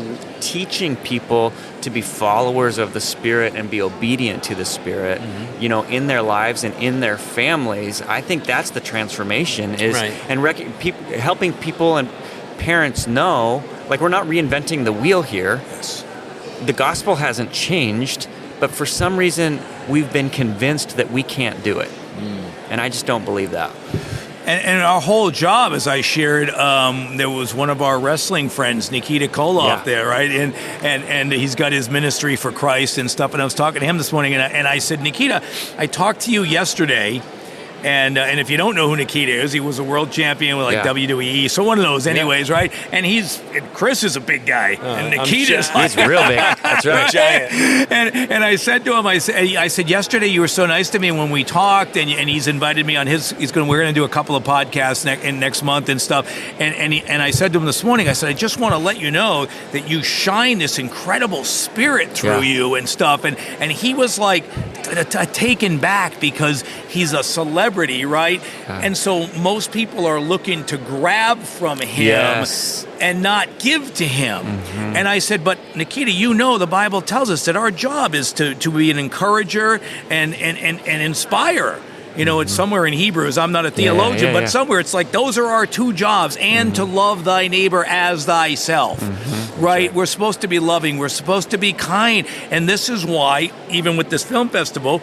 S4: teaching people to be followers of the Spirit and be obedient to the Spirit, in their lives and in their families, I think that's the transformation is, and helping people and parents know, like we're not reinventing the wheel here.
S1: Yes.
S4: The gospel hasn't changed, but for some reason we've been convinced that we can't do it. And I just don't believe that.
S1: And our whole job, as I shared, there was one of our wrestling friends, Nikita Koloff, there, right? And he's got his ministry for Christ and stuff. And I was talking to him this morning, and I said, Nikita, I talked to you yesterday. And if you don't know who Nikita is, he was a world champion with WWE, so one of those anyways, right? And Chris is a big guy, and Nikita's
S4: he's real big. That's right,
S1: giant. And I said to him, I said yesterday you were so nice to me when we talked, and he's invited me on we're going to do a couple of podcasts next month and stuff. And I said to him this morning, I said I just want to let you know that you shine this incredible spirit through you and stuff. And he was like taken back because he's a celebrity, right? And so most people are looking to grab from him and not give to him. And I said, but Nikita, the Bible tells us that our job is to be an encourager and inspire. It's somewhere in Hebrews. I'm not a theologian, but somewhere it's like those are our two jobs, and to love thy neighbor as thyself. Right? We're supposed to be loving. We're supposed to be kind. And this is why, even with this film festival,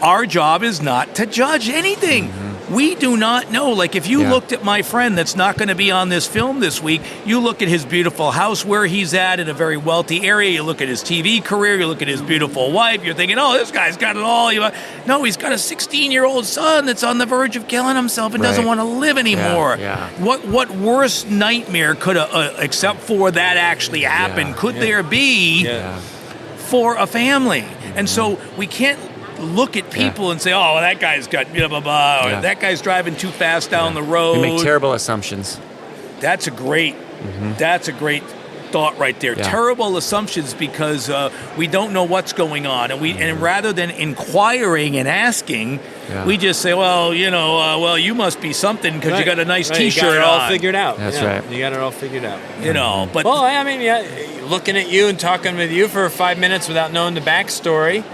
S1: our job is not to judge anything. We do not know. Like if you looked at my friend that's not going to be on this film this week, you look at his beautiful house where he's at in a very wealthy area, you look at his TV career, you look at his beautiful wife, you're thinking, oh, this guy's got it all. No, he's got a 16-year-old son that's on the verge of killing himself and doesn't want to live anymore. What worse nightmare could, except for that actually happened, could there be for a family? And so we can't look at people and say, oh, well, that guy's got blah, blah, blah, or that guy's driving too fast down the road.
S4: We make terrible assumptions.
S1: That's a great thought right there. Terrible assumptions because we don't know what's going on. And rather than inquiring and asking, we just say, well, you must be something because you got a nice T-shirt
S3: you got it all
S1: on.
S3: figured out.
S4: That's right.
S3: You got it all figured out.
S1: But
S3: well, I mean, looking at you and talking with you for 5 minutes without knowing the backstory.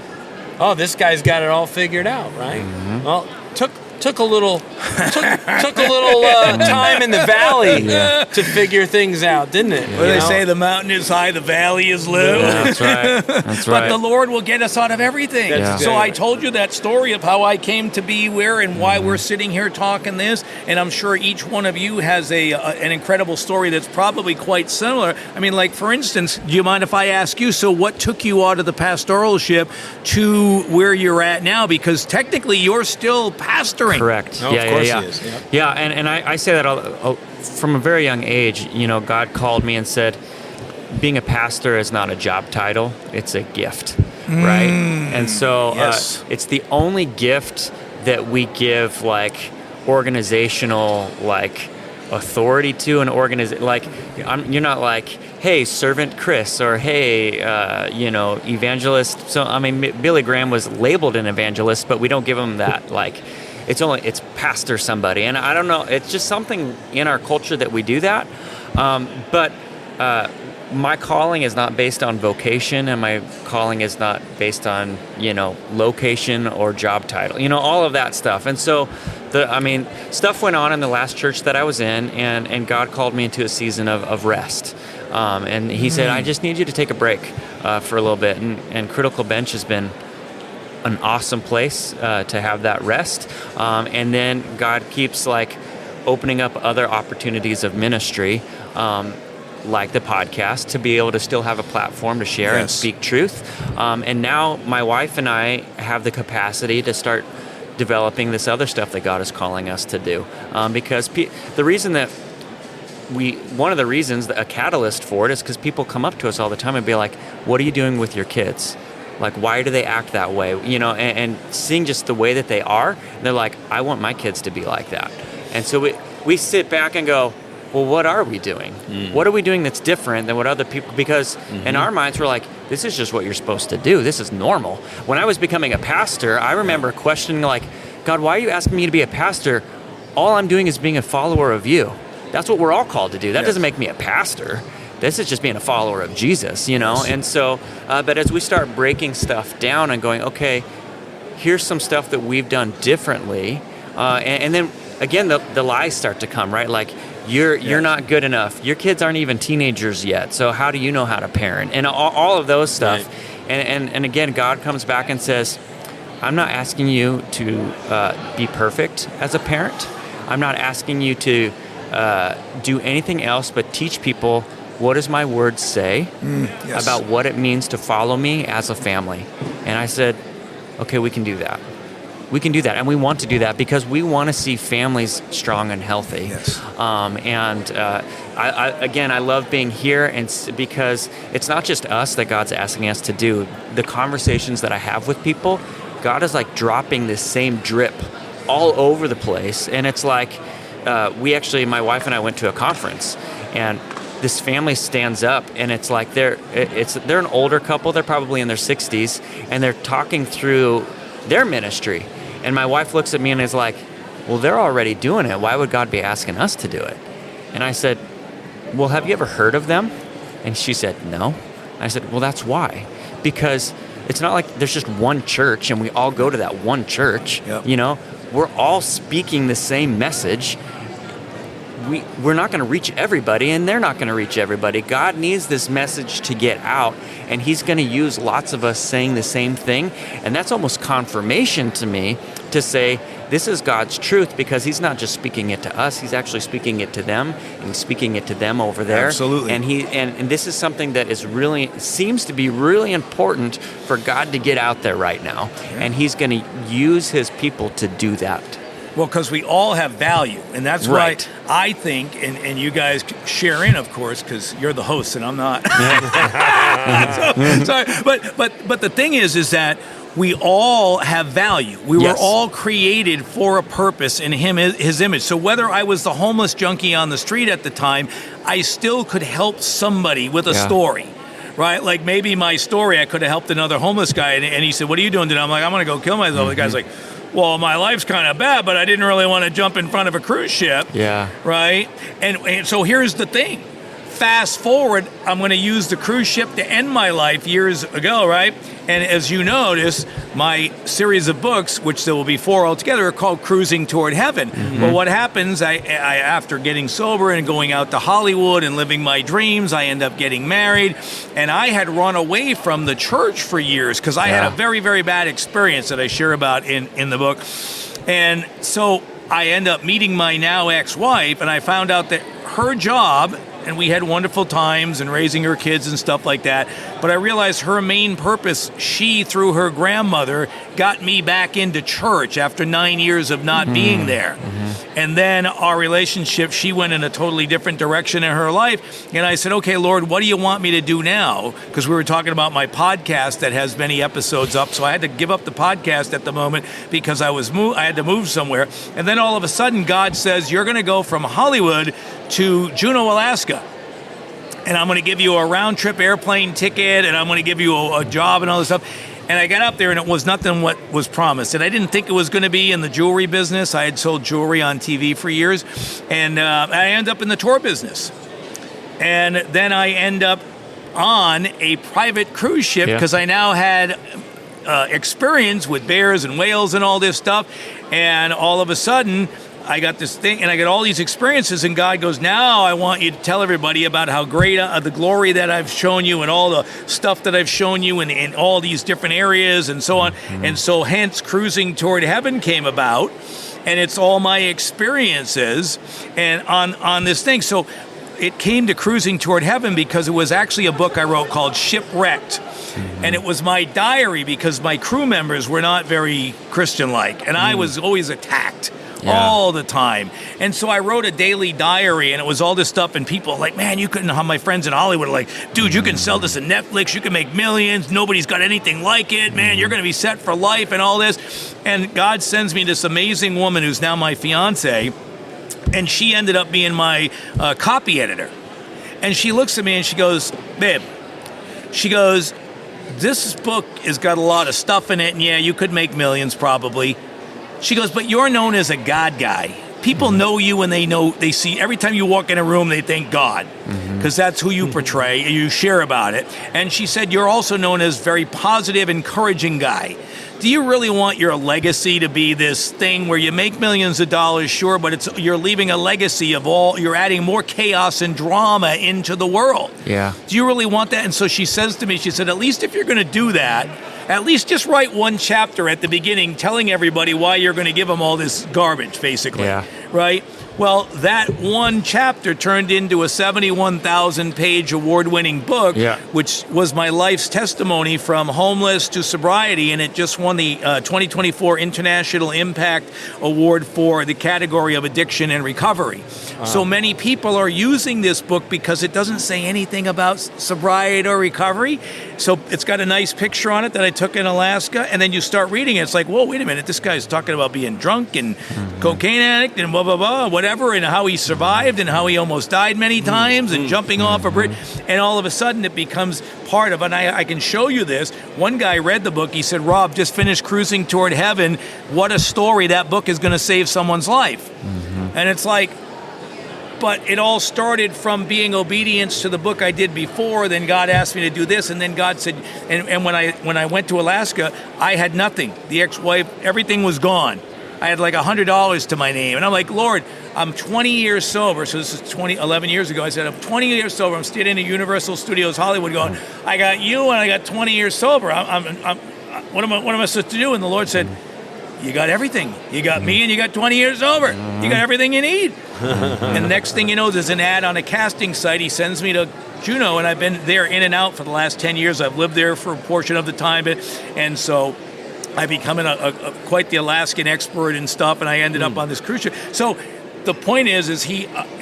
S3: Oh, this guy's got it all figured out, right? Well, took a little time in the valley to figure things out, didn't it?
S1: Well, they say the mountain is high, the valley is low.
S4: Yeah, that's right. That's right.
S1: But the Lord will get us out of everything. So I told you that story of how I came to be where and why we're sitting here talking this, and I'm sure each one of you has an incredible story that's probably quite similar. I mean, like, for instance, do you mind if I ask you, so what took you out of the pastoralship to where you're at now? Because technically you're still pastoring.
S4: Correct.
S3: No, of course he is.
S4: Yeah, and I say that from a very young age. God called me and said, being a pastor is not a job title, it's a gift, right? And so it's the only gift that we give, like, organizational, like, authority to an organization. Like, you're not like, hey, servant Chris, or hey, evangelist. So, I mean, Billy Graham was labeled an evangelist, but we don't give him that, like, it's pastor somebody. And I don't know, it's just something in our culture that we do that. But my calling is not based on vocation, and my calling is not based on, location or job title, all of that stuff. And so, stuff went on in the last church that I was in, and God called me into a season of rest. And he said, I just need you to take a break for a little bit. And Critical Bench has been an awesome place to have that rest. And then God keeps opening up other opportunities of ministry, like the podcast, to be able to still have a platform to share and speak truth. And now my wife and I have the capacity to start developing this other stuff that God is calling us to do. Because one of the reasons, a catalyst for it, is because people come up to us all the time and be like, what are you doing with your kids? Like, why do they act that way? And seeing just the way that they are, they're like, I want my kids to be like that. And so we sit back and go, well, what are we doing? What are we doing that's different than what other people, because in our minds we're like, this is just what you're supposed to do. This is normal. When I was becoming a pastor, I remember questioning God, why are you asking me to be a pastor? All I'm doing is being a follower of you. That's what we're all called to do. That doesn't make me a pastor. This is just being a follower of Jesus, And so, but as we start breaking stuff down and going, okay, here's some stuff that we've done differently, and then again, the lies start to come, right? Like, you're not good enough. Your kids aren't even teenagers yet. So how do you know how to parent? And all of those stuff. Right. And again, God comes back and says, I'm not asking you to be perfect as a parent. I'm not asking you to do anything else but teach people, what does my word say about what it means to follow me as a family? And I said, okay, we can do that. We can do that, and we want to do that because we want to see families strong and healthy. Yes. I love being here, and because it's not just us that God's asking us to do. The conversations that I have with people, God is dropping this same drip all over the place, and it's like my wife and I went to a conference, and this family stands up, and it's like they're an older couple. They're probably in their 60s, and they're talking through their ministry. And my wife looks at me and is like, well, they're already doing it. Why would God be asking us to do it? And I said, well, have you ever heard of them? And she said, no. I said, well, that's why. Because it's not like there's just one church and we all go to that one church. Yep. We're all speaking the same message. We're not going to reach everybody, and they're not going to reach everybody. God needs this message to get out, and he's going to use lots of us saying the same thing. And that's almost confirmation to me to say, this is God's truth, because he's not just speaking it to us, he's actually speaking it to them, and he's speaking it to them over there.
S1: Absolutely.
S4: And this is something that seems to be really important for God to get out there right now. Yeah. And he's going to use his people to do that.
S1: Well, because we all have value, and that's right. Why I think, and you guys share in, of course, because you're the host and I'm not. But the thing is that we all have value. We were all created for a purpose in his image. So whether I was the homeless junkie on the street at the time, I still could help somebody with a story. Right? Like maybe my story, I could have helped another homeless guy, and he said, what are you doing today? I'm like, I'm going to go kill myself. The guy's like, well, my life's kind of bad, but I didn't really want to jump in front of a cruise ship. Yeah. Right? And so here's the thing. Fast forward, I'm going to use the cruise ship to end my life years ago, right? And as you notice, my series of books, which there will be 4 altogether, are called Cruising Toward Heaven. Mm-hmm. Well, what happens, I after getting sober and going out to Hollywood and living my dreams, I end up getting married. And I had run away from the church for years because I had a very, very bad experience that I share about in the book. And so I end up meeting my now ex-wife, and I found out that her job, and we had wonderful times and raising her kids and stuff like that. But I realized her main purpose, she, through her grandmother, got me back into church after 9 years of not being there. Mm-hmm. And then our relationship, she went in a totally different direction in her life. And I said, okay, Lord, what do you want me to do now? Because we were talking about my podcast that has many episodes up. So I had to give up the podcast at the moment because I had to move somewhere. And then all of a sudden, God says, you're going to go from Hollywood to Juneau, Alaska. and I'm going to give you a round-trip airplane ticket, and I'm going to give you a job and all this stuff. And I got up there, and it was nothing what was promised. And I didn't think it was going to be in the jewelry business. I had sold jewelry on TV for years. And I ended up in the tour business. And then I end up on a private cruise ship because I now had experience with bears and whales and all this stuff. And all of a sudden, I got this thing, and I got all these experiences, and God goes, now I want you to tell everybody about how great the glory that I've shown you and all the stuff that I've shown you in all these different areas and so on. Mm-hmm. And so hence Cruising Toward Heaven came about, and it's all my experiences and on this thing. So it came to Cruising Toward Heaven because it was actually a book I wrote called Shipwrecked. Mm-hmm. And it was my diary because my crew members were not very Christian-like, and I was always attacked. All the time. And so I wrote a daily diary, and it was all this stuff, and people like, man, you couldn't have my friends in Hollywood are like, dude, you can sell this on Netflix, you can make millions, nobody's got anything like it, man, you're going to be set for life and all this. And God sends me this amazing woman who's now my fiance, and she ended up being my copy editor. And she looks at me and she goes, babe, she goes, this book has got a lot of stuff in it, and yeah, you could make millions probably. She goes, but you're known as a God guy. People know you, and they see every time you walk in a room, they think God, because that's who you portray, and you share about it. And she said, you're also known as very positive, encouraging guy. Do you really want your legacy to be this thing where you make millions of dollars, sure, but you're leaving a legacy you're adding more chaos and drama into the world. Yeah. Do you really want that? And so she says to me, she said, at least if you're going to do that, at least just write one chapter at the beginning telling everybody why you're going to give them all this garbage, basically. Yeah. Right? Well, that one chapter turned into a 71,000-page award-winning book, which was my life's testimony from homeless to sobriety, and it just won the 2024 International Impact Award for the category of addiction and recovery. So many people are using this book because it doesn't say anything about sobriety or recovery. So it's got a nice picture on it that I took in Alaska, and then you start reading it. It's like, whoa, wait a minute, this guy's talking about being drunk and cocaine addict and blah, blah, blah, whatever, and how he survived and how he almost died many times and jumping off a bridge. And all of a sudden it becomes part of it. And I can show you this. One guy read the book. He said, Rob, just finished Cruising Toward Heaven. What a story. That book is going to save someone's life. And it's like, but it all started from being obedience to the book I did before. Then God asked me to do this, and then God said, and when I went to Alaska, I had nothing. The ex-wife, everything was gone. I had like $100 to my name, and I'm like, Lord, I'm 20 years sober. So this is 11 years ago. I said, I'm 20 years sober. I'm standing at Universal Studios Hollywood, going, I got you, and I got 20 years sober. What am I supposed to do? And the Lord said, you got everything. You got me, and you got 20 years sober. You got everything you need. And the next thing you know, there's an ad on a casting site. He sends me to Juneau, and I've been there in and out for the last 10 years. I've lived there for a portion of the time, and so I become quite the Alaskan expert and stuff, and I ended up on this cruise ship. So the point is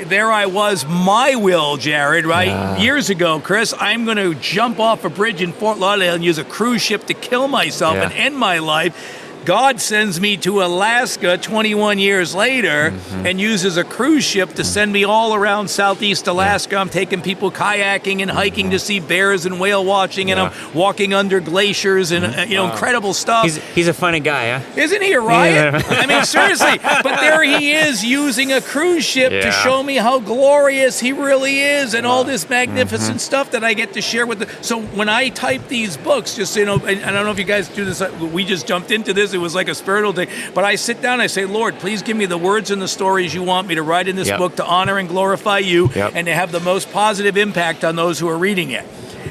S1: there I was, my will, Jared, right? Years ago, Chris, I'm going to jump off a bridge in Fort Lauderdale and use a cruise ship to kill myself and end my life. God sends me to Alaska 21 years later and uses a cruise ship to send me all around Southeast Alaska. I'm taking people kayaking and hiking to see bears and whale watching, and I'm walking under glaciers and incredible stuff.
S4: He's a funny guy, huh?
S1: Isn't he a riot? I mean, seriously. But there he is using a cruise ship to show me how glorious he really is and all this magnificent stuff that I get to share with the. So when I type these books, just and I don't know if you guys do this. We just jumped into this. It was like a spiritual thing. But I sit down and I say, Lord, please give me the words and the stories you want me to write in this book to honor and glorify you and to have the most positive impact on those who are reading it.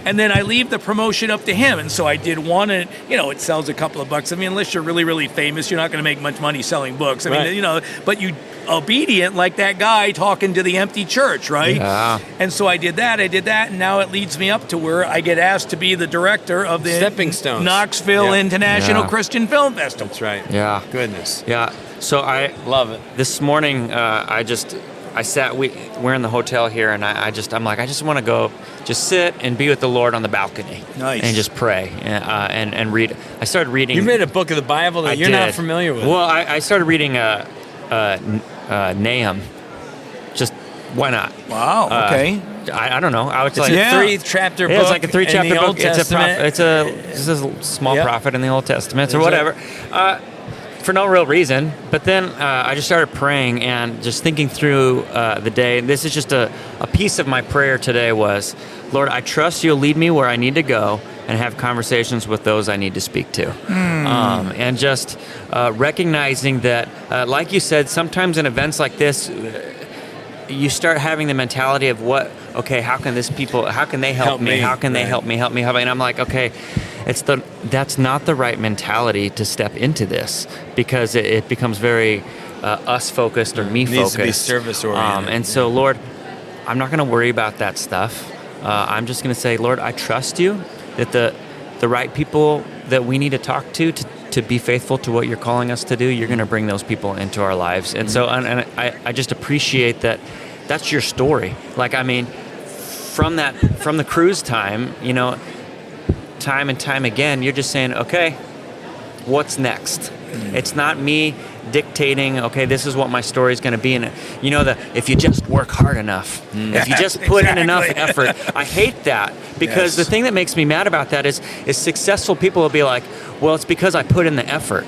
S1: And then I leave the promotion up to him. And so I did one, and it sells a couple of bucks. I mean, unless you're really, really famous, you're not going to make much money selling books. I mean, but you obedient like that guy talking to the empty church, right? Yeah. And so I did that, and now it leads me up to where I get asked to be the director of the
S3: Stepping Stones.
S1: Knoxville International Christian Film Festival.
S3: That's right.
S4: Yeah.
S3: Goodness.
S4: Yeah. So I
S3: love it.
S4: This morning, we're in the hotel here, and I'm like, I just want to go just sit and be with the Lord on the balcony. Nice. And just pray and read. I started reading.
S3: You read a book of the Bible that you're not familiar with.
S4: Well, I started reading Nahum. Just why not?
S1: Wow. Okay.
S4: I don't know. I was like,
S3: a 3-chapter book.
S4: It's like a 3-chapter book.
S3: Old Testament.
S4: It's a small prophet in the Old Testament or whatever. For no real reason. But then I just started praying and just thinking through the day. This is just a piece of my prayer today was, Lord, I trust you'll lead me where I need to go and have conversations with those I need to speak to. And just recognizing that, like you said, sometimes in events like this, you start having the mentality of how can they help me? How can they help me? And I'm like, okay, that's not the right mentality to step into this, because it becomes very us-focused or me-focused.
S3: It needs to be service-oriented.
S4: And so, Lord, I'm not going to worry about that stuff. I'm just going to say, Lord, I trust you that the right people that we need to talk to be faithful to what you're calling us to do, you're going to bring those people into our lives. And so and I just appreciate that that's your story. Like, I mean, from the cruise time, time and time again, you're just saying, okay, what's next? It's not me dictating, okay, this is what my story is going to be. And if you just work hard enough, if you just put in enough effort. I hate that, because the thing that makes me mad about that is successful people will be like, well, it's because I put in the effort.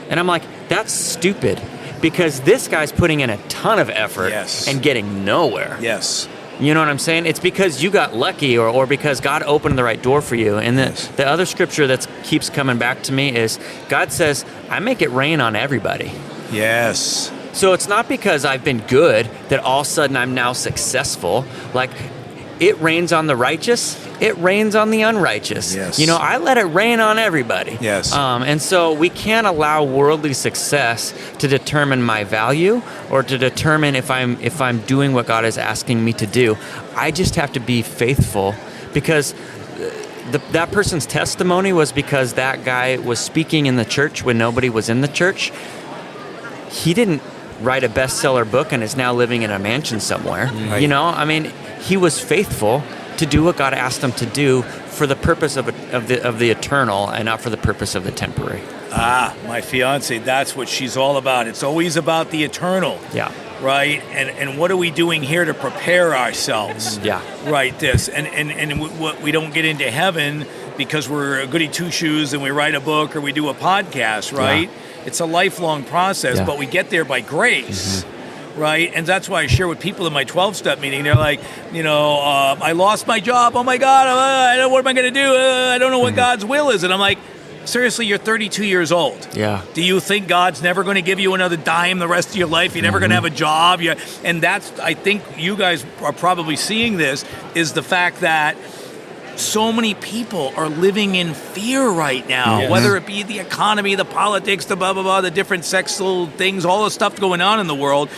S4: And I'm like, that's stupid, because this guy's putting in a ton of effort and getting nowhere.
S1: Yes.
S4: You know what I'm saying? It's because you got lucky or because God opened the right door for you. And the other scripture that keeps coming back to me is God says, I make it rain on everybody.
S1: Yes.
S4: So it's not because I've been good that all of a sudden I'm now successful. Like, it rains on the righteous, it rains on the unrighteous.
S1: Yes.
S4: I let it rain on everybody.
S1: Yes.
S4: And so we can't allow worldly success to determine my value or to determine if I'm doing what God is asking me to do. I just have to be faithful, because that person's testimony was because that guy was speaking in the church when nobody was in the church. He didn't write a bestseller book and is now living in a mansion somewhere. Right. He was faithful to do what God asked him to do for the purpose of the eternal and not for the purpose of the temporary.
S1: My fiance, that's what she's all about. It's always about the eternal.
S4: Yeah.
S1: Right? And what are we doing here to prepare ourselves?
S4: Yeah.
S1: Right, this. And what we don't get into heaven because we're a goody two-shoes and we write a book or we do a podcast, right? Yeah. It's a lifelong process, but we get there by grace. Mm-hmm. Right, and that's why I share with people in my 12-step meeting. They're like, I lost my job. Oh my God, what am I going to do? I don't know what God's will is. And I'm like, seriously, you're 32 years old.
S4: Yeah.
S1: Do you think God's never going to give you another dime the rest of your life? You're never going to have a job. And that's, I think you guys are probably seeing this, is the fact that so many people are living in fear right now, whether it be the economy, the politics, the blah, blah, blah, the different sexual things, all the stuff going on in the world.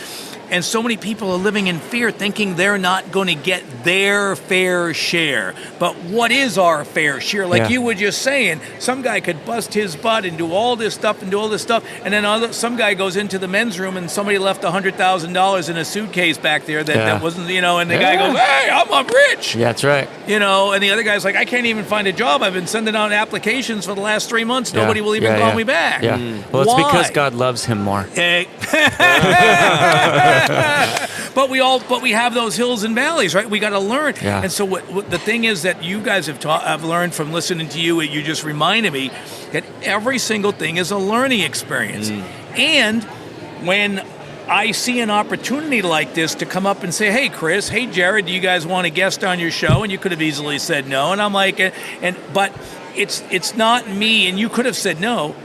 S1: And so many people are living in fear, thinking they're not going to get their fair share. But what is our fair share? Like you were just saying, some guy could bust his butt and do all this stuff, and then some guy goes into the men's room and somebody left $100,000 in a suitcase back there that wasn't, and the guy goes, hey, I'm rich.
S4: Yeah, that's right.
S1: And the other guy's like, I can't even find a job. I've been sending out applications for the last 3 months. Nobody will even call me back.
S4: Yeah. Well, it's because God loves him more.
S1: But we have those hills and valleys, right? We got to learn.
S4: Yeah.
S1: And so what the thing is that you guys have learned from listening to you, you just reminded me that every single thing is a learning experience. And when I see an opportunity like this to come up and say, hey, Chris, hey, Jared, do you guys want a guest on your show? And you could have easily said no. And I'm like, but it's not me. And you could have said no.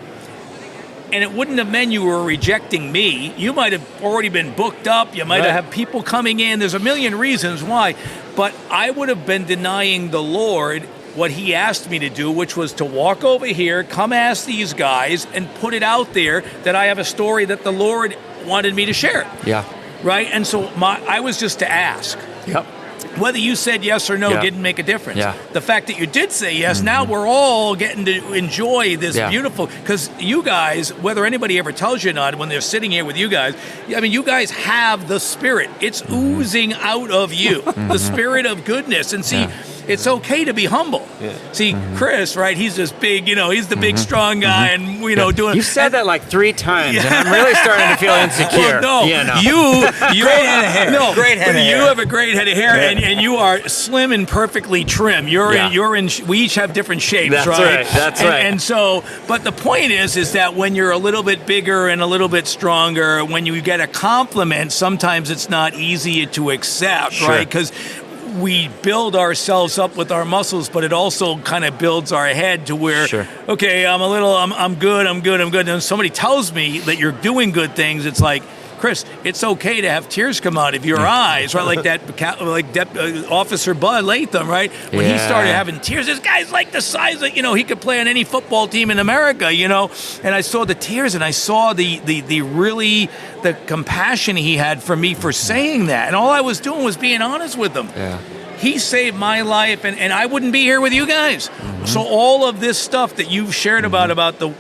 S1: And it wouldn't have meant you were rejecting me. You might have already been booked up. You might have people coming in. There's a million reasons why. But I would have been denying the Lord what he asked me to do, which was to walk over here, come ask these guys, and put it out there that I have a story that the Lord wanted me to share.
S4: Yeah.
S1: Right? And so I was just to ask.
S4: Yep.
S1: Whether you said yes or no didn't make a difference.
S4: Yeah.
S1: The fact that you did say yes, now we're all getting to enjoy this beautiful, because you guys, whether anybody ever tells you or not, when they're sitting here with you guys, you guys have the Spirit. It's oozing out of you, the Spirit of goodness. And see, it's okay to be humble. See, Chris, right? He's this big, he's the big, strong guy, and doing.
S4: You said that like 3 times, and I'm really starting to feel insecure.
S1: Well, no, you
S3: great head of hair.
S1: No,
S3: great head of hair.
S1: You have a great head of hair, and you are slim and perfectly trim. You're in. We each have different shapes,
S4: That's right. That's right.
S1: And so, but the point is that when you're a little bit bigger and a little bit stronger, when you get a compliment, sometimes it's not easy to accept, right? Because we build ourselves up with our muscles, but it also kind of builds our head to where, okay, I'm good. And somebody tells me that you're doing good things, it's like, Chris, it's okay to have tears come out of your eyes, right? Like Officer Bud Latham, right? When he started having tears, this guy's like the size of, he could play on any football team in America, And I saw the tears, and I saw the compassion he had for me for saying that. And all I was doing was being honest with him. Yeah. He saved my life, and I wouldn't be here with you guys. So all of this stuff that you've shared about the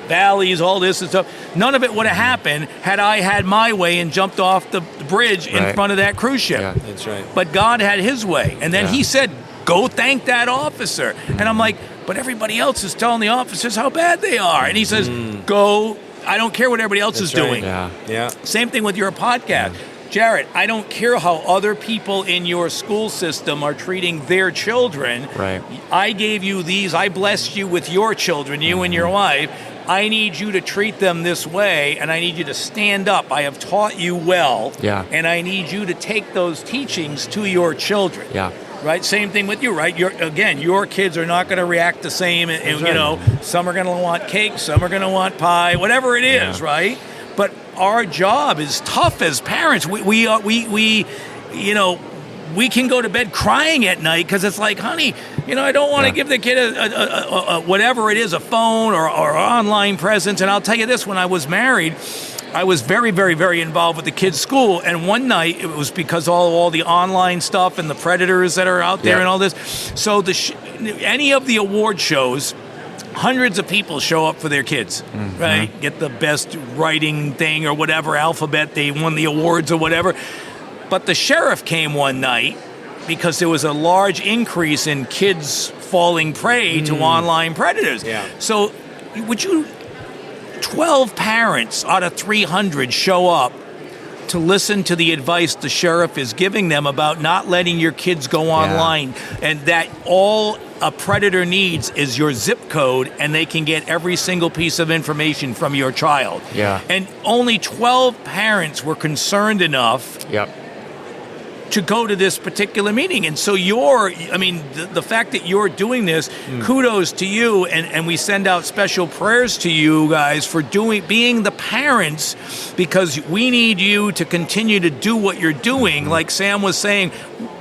S1: valleys, all this and stuff, none of it would have happened had I had my way and jumped off the bridge in front of that cruise ship.
S3: Yeah, that's right.
S1: But God had his way. And then he said, go thank that officer. And I'm like, but everybody else is telling the officers how bad they are. And he says, go. I don't care what everybody else is doing.
S3: Yeah.
S1: Same thing with your podcast. Jared, I don't care how other people in your school system are treating their children.
S4: Right.
S1: I gave you these. I blessed you with your children, you and your wife. I need you to treat them this way, and I need you to stand up. I have taught you well, and I need you to take those teachings to your children.
S4: Yeah.
S1: Right? Same thing with you, right? Your kids are not going to react the same. Some are going to want cake, some are going to want pie, whatever it is, right? But our job is tough as parents. We can go to bed crying at night because it's like, honey, I don't want to give the kid a whatever it is, a phone or online presence. And I'll tell you this: when I was married, I was very, very, very involved with the kids' school. And one night, it was because all the online stuff and the predators that are out there and all this. So any of the award shows, hundreds of people show up for their kids, right? Get the best writing thing or whatever, alphabet, they won the awards or whatever. But the sheriff came one night because there was a large increase in kids falling prey to online predators. Yeah. So 12 parents out of 300 show up to listen to the advice the sheriff is giving them about not letting your kids go online, and that all a predator needs is your zip code, and they can get every single piece of information from your child. Yeah. And only 12 parents were concerned enough to go to this particular meeting. And so the fact that you're doing this, kudos to you, and we send out special prayers to you guys for being the parents, because we need you to continue to do what you're doing. Like Sam was saying,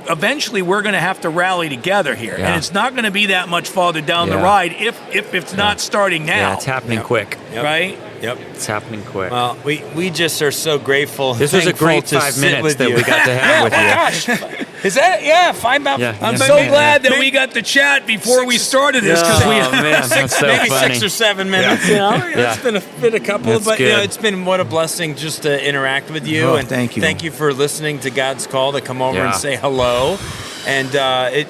S1: eventually we're going to have to rally together here, and it's not going to be that much farther down the ride if it's not starting now.
S4: Yeah, it's happening quick.
S1: Right?
S3: Yep.
S4: It's happening quick.
S3: Well, we just are so grateful.
S4: This was a great 5 minutes that we got to have with you.
S3: Gosh. Is that? 5 minutes.
S1: I'm so glad that we got to chat before we started this, because
S3: maybe 6 or 7 minutes. It's been a couple, but it's been what a blessing just to interact with you. And
S1: thank you.
S3: Thank you for listening to God's Call to come over and say hello. And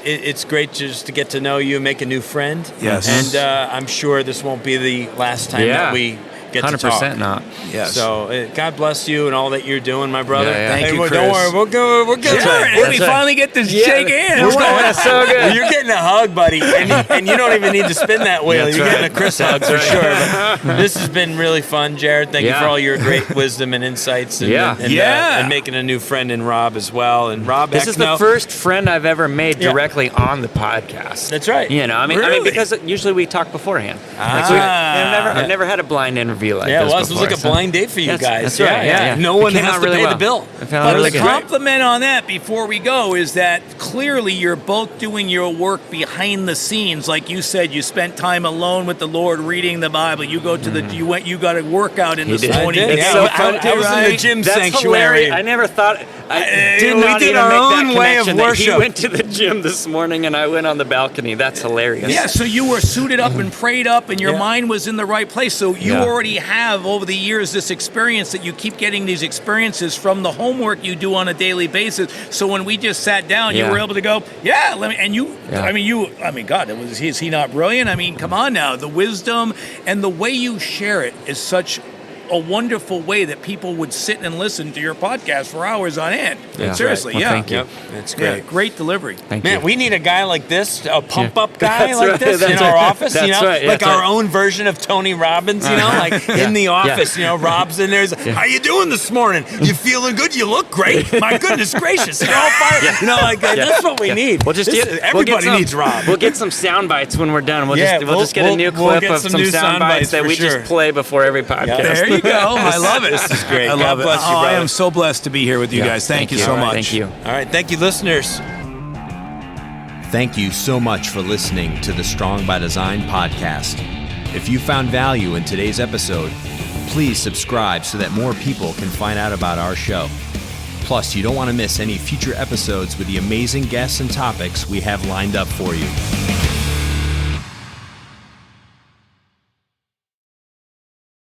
S3: it's great just to get to know you and make a new friend.
S1: Yes.
S3: And I'm sure this won't be the last time that we get 100% to talk.
S4: 100% not.
S3: Yes. So God bless you and all that you're doing, my brother.
S1: Thank you, Chris.
S3: Don't worry, we'll go.
S1: We finally get to shake hands.
S3: That's so good. You're getting a hug, buddy, and you don't even need to spin that wheel. You're getting a Chris hug for sure. But this has been really fun, Jared. Thank you for all your great wisdom and insights, and making a new friend in Rob as well. And Rob Ekno.
S4: This is the first friend I've ever made directly on the podcast.
S3: That's right.
S4: I mean, because usually we talk beforehand. I've never had a blind interview like this
S3: it was like a blind date for you guys.
S4: That's right. Yeah.
S3: No one has to pay the bill.
S1: But the compliment on that before we go is that clearly you're both doing your work behind the scenes. Like you said, you spent time alone with the Lord reading the Bible. You go to you got a workout in this morning.
S3: It's so fun. I was in the gym sanctuary.
S4: I never thought.
S3: We did our own way of worship.
S4: He went to the gym this morning, and I went on the balcony. That's hilarious.
S1: Yeah, so you were suited up and prayed up, and your mind was in the right place. So you already already have over the years this experience that you keep getting these experiences from the homework you do on a daily basis. So when we just sat down, you were able to go, God, is he not brilliant? I mean, come on now. The wisdom and the way you share it is such a wonderful way that people would sit and listen to your podcast for hours on end.
S4: Yeah.
S1: Seriously,
S4: Well, thank you.
S3: Yep, it's great.
S1: Yeah, great delivery.
S4: Thank
S3: Man,
S4: you.
S3: we need a guy like this, a pump-up guy
S4: That's
S3: like
S4: right,
S3: this in
S4: that's
S3: our
S4: right.
S3: office,
S4: That's right,
S3: like
S4: that's
S3: our
S4: right.
S3: own version of Tony Robbins, like in the office, Rob's in there. He's like, how you doing this morning? You feeling good? You look great. My goodness gracious, you're all fired. That's what we need.
S4: We'll just
S3: everybody needs Rob.
S4: We'll get some sound bites when we're done. We'll
S3: Yeah,
S4: just get a new
S3: we'll
S4: clip
S3: get
S4: of
S3: some
S4: some
S3: new
S4: sound
S3: sound
S4: bites
S3: bites
S4: that
S3: for
S4: we
S3: sure.
S4: just play before every podcast.
S1: There you go. I love it.
S3: This is great.
S1: I love
S3: God bless
S1: it.
S3: you,
S1: I
S3: brother.
S1: am so blessed to be here with you guys. Thank you so
S4: All right,
S1: much.
S4: Thank you.
S3: All right, thank you, listeners.
S2: Thank you so much for listening to the Strong by Design podcast. If you found value in today's episode, please subscribe so that more people can find out about our show. Plus, you don't want to miss any future episodes with the amazing guests and topics we have lined up for you.